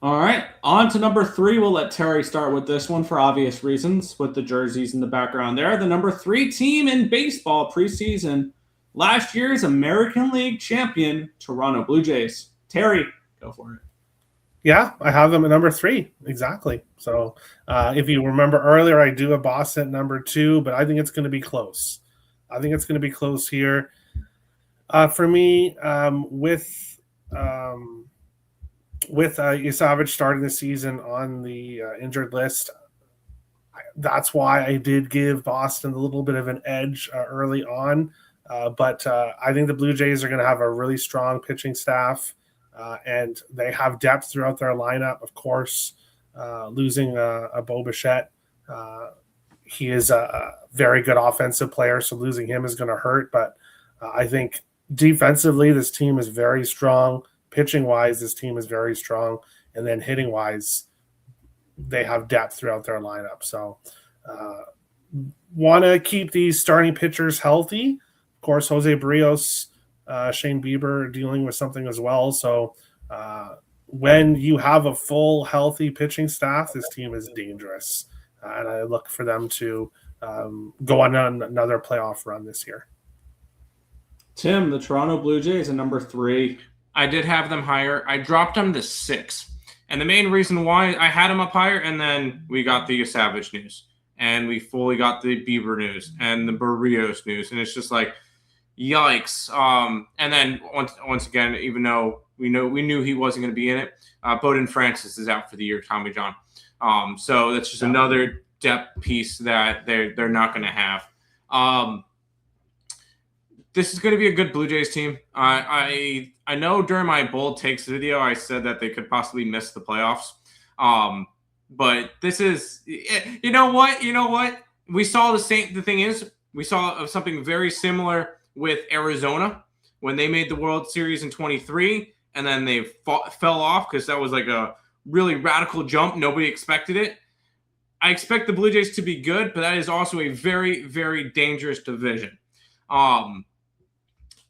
All right, on to number 3. We'll let Terry start with this one for obvious reasons with the jerseys in the background there. The number 3 team in baseball preseason, last year's American League champion, Toronto Blue Jays. Terry, go for it. Yeah, I have them at number 3. Exactly. So if you remember earlier, I do have Boston at number 2, but I think it's going to be close. I think it's going to be close here. For me, with Yusavage starting the season on the injured list, that's why I did give Boston a little bit of an edge early on. But I think the Blue Jays are going to have a really strong pitching staff, and they have depth throughout their lineup. Of course, losing a Bo Bichette, he is a very good offensive player, so losing him is going to hurt. But I think defensively, this team is very strong. Pitching-wise, this team is very strong. And then hitting-wise, they have depth throughout their lineup. So want to keep these starting pitchers healthy. Of course, Jose Barrios, Shane Bieber dealing with something as well. So when you have a full, healthy pitching staff, this team is dangerous. And I look for them to go on another playoff run this year. Tim, the Toronto Blue Jays at number 3. I did have them higher. I dropped them to 6. And the main reason why I had them up higher, and then we got the Savage news. And we fully got the Bieber news and the Barrios news. And it's just like, yikes. And then once again, even though we knew he wasn't going to be in it, Bowden Francis is out for the year, Tommy John. So that's just another depth piece that they're not going to have. This is going to be a good Blue Jays team. I know during my bold takes video, I said that they could possibly miss the playoffs. But this is, you know what? We saw the same. The thing is, we saw something very similar with Arizona when they made the World Series in 23, and then they fell off because that was like a really radical jump. Nobody expected it. I expect the Blue Jays to be good, but that is also a very, very dangerous division.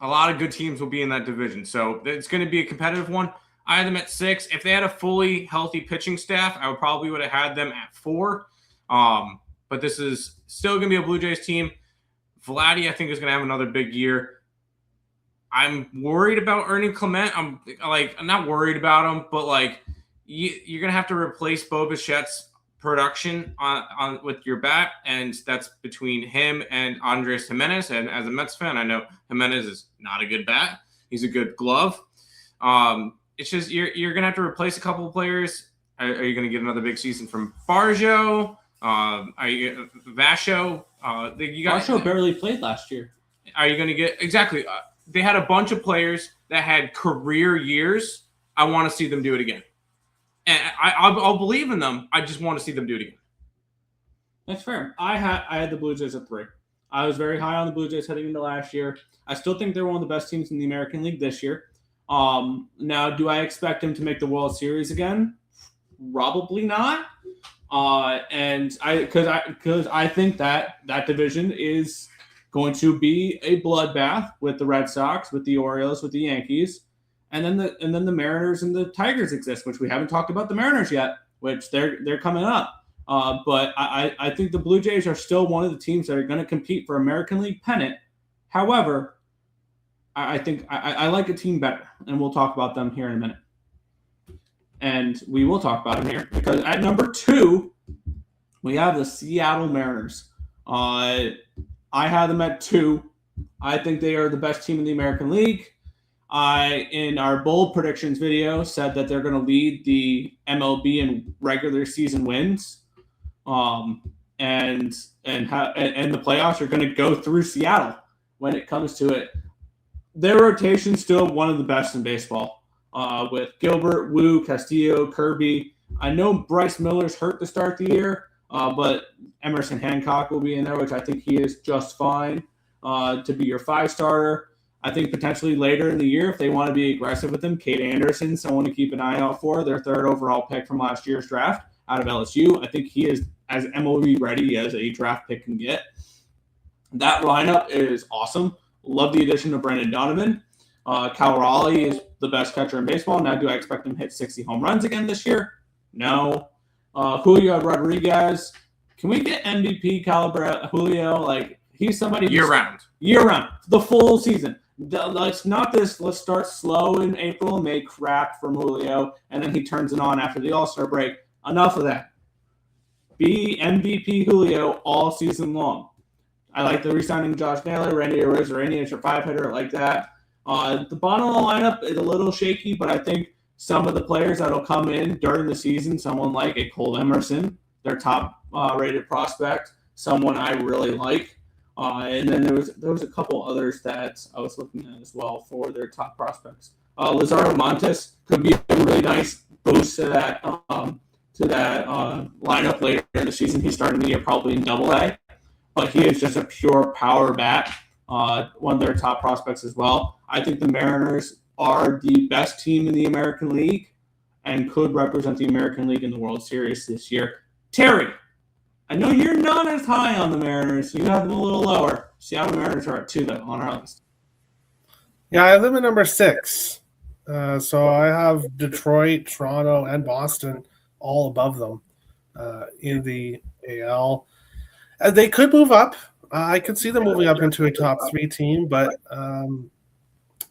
A lot of good teams will be in that division. So it's going to be a competitive one. I had them at 6. If they had a fully healthy pitching staff, I probably would have had them at 4. But this is still going to be a Blue Jays team. Vladdy, I think, is going to have another big year. I'm worried about Ernie Clement. I'm not worried about him, but like you're gonna have to replace Bo Bichette's production on with your bat, and that's between him and Andres Jimenez. And as a Mets fan, I know Jimenez is not a good bat. He's a good glove. It's just you're gonna have to replace a couple of players. Are you gonna get another big season from Barjo? Are you Vasho? Varsho barely played last year. Are you gonna get exactly? They had a bunch of players that had career years. I want to see them do it again. And I'll believe in them. I just want to see them do it again. That's fair. I had the Blue Jays at 3. I was very high on the Blue Jays heading into last year. I still think they're one of the best teams in the American League this year. Now, do I expect them to make the World Series again? Probably not. And because I think that division is going to be a bloodbath with the Red Sox, with the Orioles, with the Yankees. And then the Mariners and the Tigers exist, which we haven't talked about the Mariners yet, which they're coming up. But I think the Blue Jays are still one of the teams that are going to compete for American League pennant. However, I think I like a team better, and we'll talk about them here in a minute. And we will talk about them here because at number 2, we have the Seattle Mariners. I have them at 2. I think they are the best team in the American League. I, in our bold predictions video, said that they're going to lead the MLB in regular season wins, and the playoffs are going to go through Seattle when it comes to it. Their rotation's still one of the best in baseball, with Gilbert, Wu, Castillo, Kirby. I know Bryce Miller's hurt to start the year, but Emerson Hancock will be in there, which I think he is just fine to be your 5 starter. I think potentially later in the year, if they want to be aggressive with him, Cade Anderson, someone to keep an eye out for, their 3rd overall pick from last year's draft out of LSU. I think he is as MLB ready as a draft pick can get. That lineup is awesome. Love the addition of Brendan Donovan. Cal Raleigh is the best catcher in baseball. Now, do I expect him to hit 60 home runs again this year? No. Julio Rodriguez. Can we get MVP caliber Julio? Like, he's somebody Year-round. The full season. Let's not this. Let's start slow in April and make crap from Julio, and then he turns it on after the All-Star break. Enough of that. Be MVP Julio all season long. I like the re-signing Josh Naylor, Randy Arozarena as your 5-hitter. I like that. The bottom of the lineup is a little shaky, but I think some of the players that will come in during the season, someone like a Cole Emerson, their top rated prospect, someone I really like. And then there was a couple others that I was looking at as well for their top prospects. Lazaro Montes could be a really nice boost to that lineup later in the season. He's starting the year probably in Double-A, but he is just a pure power bat. One of their top prospects as well. I think the Mariners are the best team in the American League and could represent the American League in the World Series this year. Terry, I know you're not as high on the Mariners. You have them a little lower. Seattle Mariners are at 2 though on our list. Yeah, I have them at number 6. So I have Detroit, Toronto, and Boston all above them in the AL. They could move up. I could see them moving up into a top 3 team, but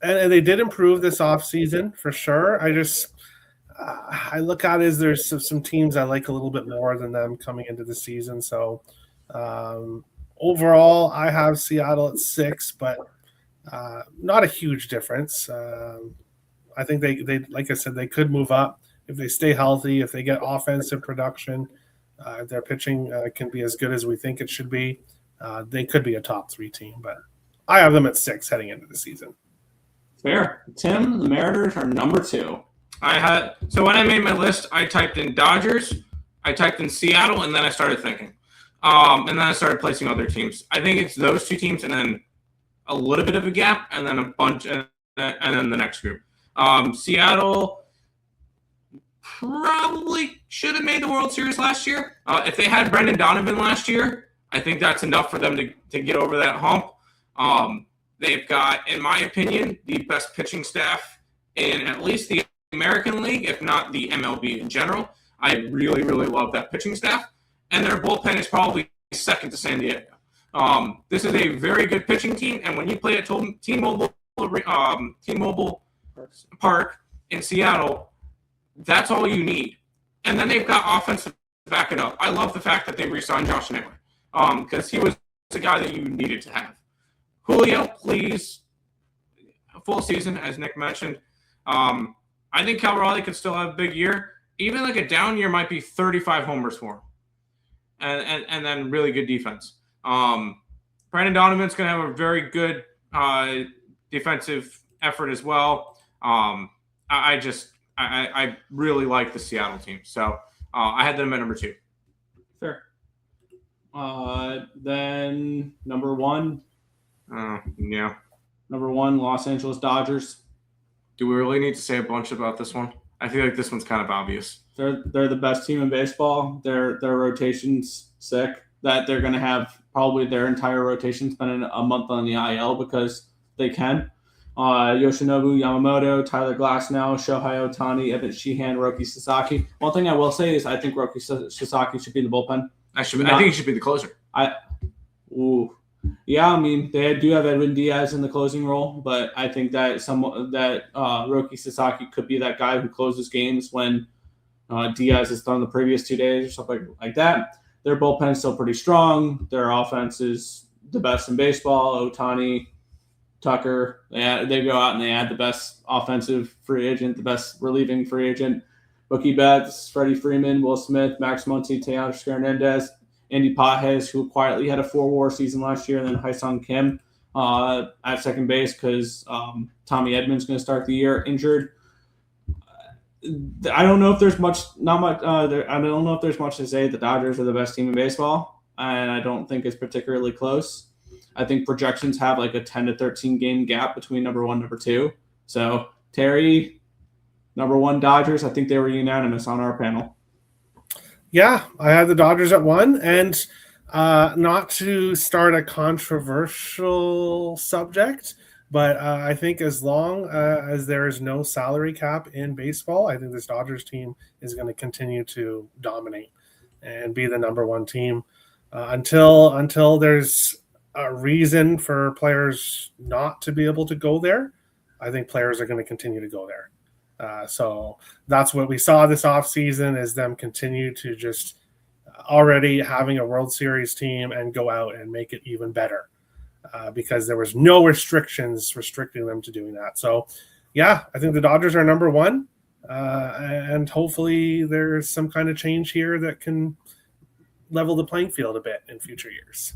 and they did improve this offseason for sure. I look at it as there's some teams I like a little bit more than them coming into the season. So overall, I have Seattle at 6, but not a huge difference. I think they like I said, they could move up if they stay healthy, if they get offensive production, if their pitching can be as good as we think it should be. They could be a top 3 team, but I have them at 6 heading into the season. Fair. Tim, the Mariners are number 2. So when I made my list, I typed in Dodgers, I typed in Seattle, and then I started thinking. And then I started placing other teams. I think it's those 2 teams and then a little bit of a gap and then a bunch and then the next group. Seattle probably should have made the World Series last year. If they had Brendan Donovan last year, I think that's enough for them to get over that hump. They've got, in my opinion, the best pitching staff in at least the American League, if not the MLB in general. I really, really love that pitching staff. And their bullpen is probably second to San Diego. This is a very good pitching team, and when you play at T-Mobile T-Mobile Park in Seattle, that's all you need. And then they've got offense to back it up. I love the fact that they re-signed Josh Naylor because he was the guy that you needed to have. Julio, please, full season, as Nick mentioned. I think Cal Raleigh could still have a big year. Even like a down year might be 35 homers for him. And then really good defense. Brandon Donovan's going to have a very good defensive effort as well. I really like the Seattle team. So I had them at number 2. Fair. Then number 1. Yeah. Number 1, Los Angeles Dodgers. Do we really need to say a bunch about this one? I feel like this one's kind of obvious. They're the best team in baseball. Their rotation's sick. That they're going to have probably their entire rotation spending a month on the IL because they can. Yoshinobu Yamamoto, Tyler Glasnow, Shohei Ohtani, Evan Sheehan, Roki Sasaki. One thing I will say is I think Roki Sasaki should be in the bullpen. I think he should be the closer. Yeah, I mean they do have Edwin Diaz in the closing role, but I think that Roki Sasaki could be that guy who closes games when Diaz has thrown the previous 2 days or something like that. Their bullpen's still pretty strong. Their offense is the best in baseball. Ohtani, Tucker, they go out and they add the best offensive free agent, the best relieving free agent. Mookie Betts, Freddie Freeman, Will Smith, Max Muncy, Teoscar Hernandez, Andy Pages, who quietly had a 4-WAR season last year, and then Hyun-Sung Kim at second base because Tommy Edmonds going to start the year injured. I don't know if there's much. I don't know if there's much to say. The Dodgers are the best team in baseball, and I don't think it's particularly close. I think projections have like a 10 to 13 game gap between number 1 and number 2. So Terry, number 1 Dodgers. I think they were unanimous on our panel. Yeah, I had the Dodgers at 1, and not to start a controversial subject, but I think as long as there is no salary cap in baseball, I think this Dodgers team is going to continue to dominate and be the number 1 team until there's a reason for players not to be able to go there. I think players are going to continue to go there. So that's what we saw this offseason is them continue to just already having a World Series team and go out and make it even better because there was no restrictions restricting them to doing that. So, yeah, I think the Dodgers are number 1, and hopefully there's some kind of change here that can level the playing field a bit in future years.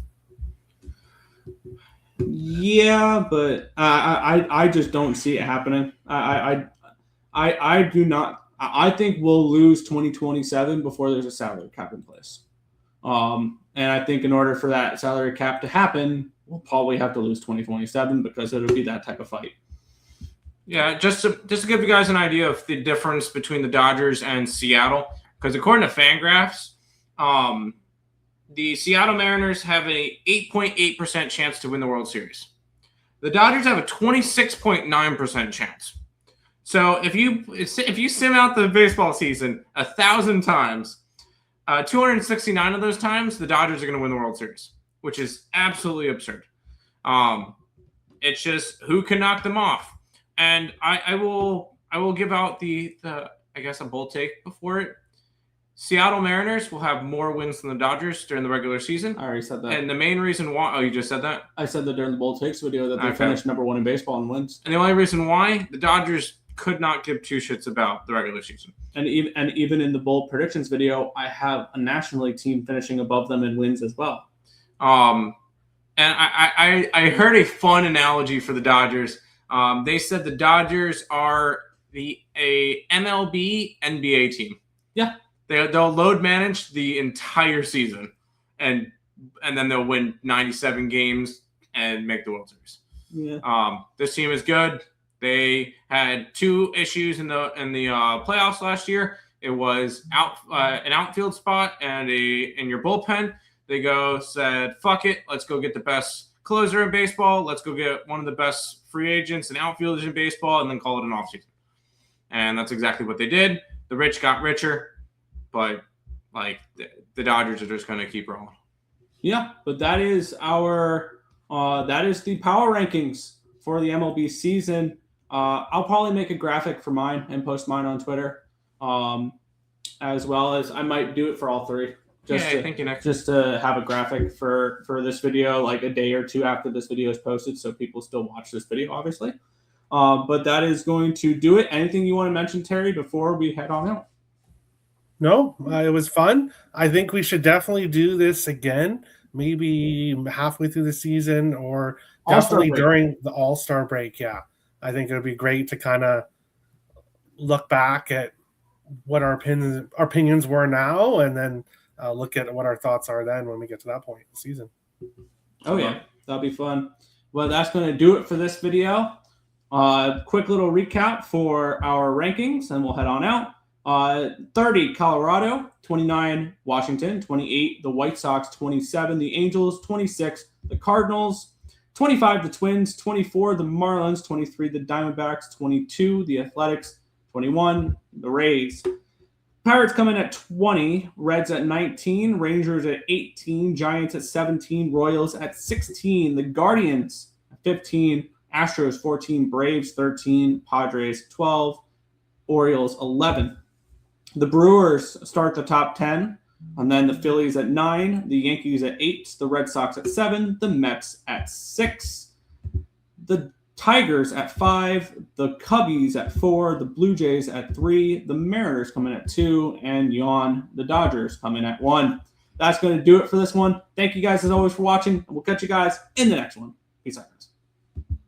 Yeah, but I just don't see it happening. I do not. I think we'll lose 2027 before there's a salary cap in place. And I think in order for that salary cap to happen, we'll probably have to lose 2027 because it'll be that type of fight. Yeah, just to give you guys an idea of the difference between the Dodgers and Seattle, because according to Fangraphs, the Seattle Mariners have a 8.8% chance to win the World Series. The Dodgers have a 26.9% chance. So if you sim out the baseball season 1,000 times, 269 of those times, the Dodgers are going to win the World Series, which is absolutely absurd. It's just who can knock them off. And I will give out the I guess a bold take before it. Seattle Mariners will have more wins than the Dodgers during the regular season. I already said that. And the main reason why... Oh, you just said that? I said that during the Bold Takes video that they finished number 1 in baseball and wins. And the only reason why, the Dodgers could not give 2 shits about the regular season. And even in the Bold Predictions video, I have a National League team finishing above them in wins as well. And I heard a fun analogy for the Dodgers. They said the Dodgers are a MLB NBA team. Yeah. They'll load manage the entire season, and then they'll win 97 games and make the World Series. Yeah. This team is good. They had 2 issues in the playoffs last year. It was an outfield spot and in your bullpen. They said, fuck it, let's go get the best closer in baseball. Let's go get one of the best free agents and outfielders in baseball, and then call it an offseason. And that's exactly what they did. The rich got richer. But the Dodgers are just going to keep rolling. Yeah, but that is the power rankings for the MLB season. I'll probably make a graphic for mine and post mine on Twitter, as well as I might do it for all three. Just to have a graphic for this video, like a day or two after this video is posted, so people still watch this video, obviously. But that is going to do it. Anything you want to mention, Terry, before we head on out? No, it was fun. I think we should definitely do this again, maybe halfway through the season or definitely during the All-Star break. Yeah, I think it would be great to kind of look back at what our opinions were now, and then look at what our thoughts are then when we get to that point in the season. Oh, yeah. That'll be fun. Well, that's going to do it for this video. Quick little recap for our rankings, and we'll head on out. 30, Colorado. 29, Washington. 28, the White Sox. 27, the Angels. 26, the Cardinals. 25, the Twins. 24, the Marlins. 23, the Diamondbacks. 22, the Athletics. 21, the Rays. Pirates come in at 20, Reds at 19, Rangers at 18, Giants at 17, Royals at 16, the Guardians at 15, Astros 14, Braves 13, Padres 12, Orioles 11. The Brewers start the top 10, and then the Phillies at 9, the Yankees at 8, the Red Sox at 7, the Mets at 6, the Tigers at 5, the Cubbies at 4, the Blue Jays at 3, the Mariners come in at 2, and the Dodgers come in at 1. That's going to do it for this one. Thank you guys as always for watching, and we'll catch you guys in the next one. Peace out, guys.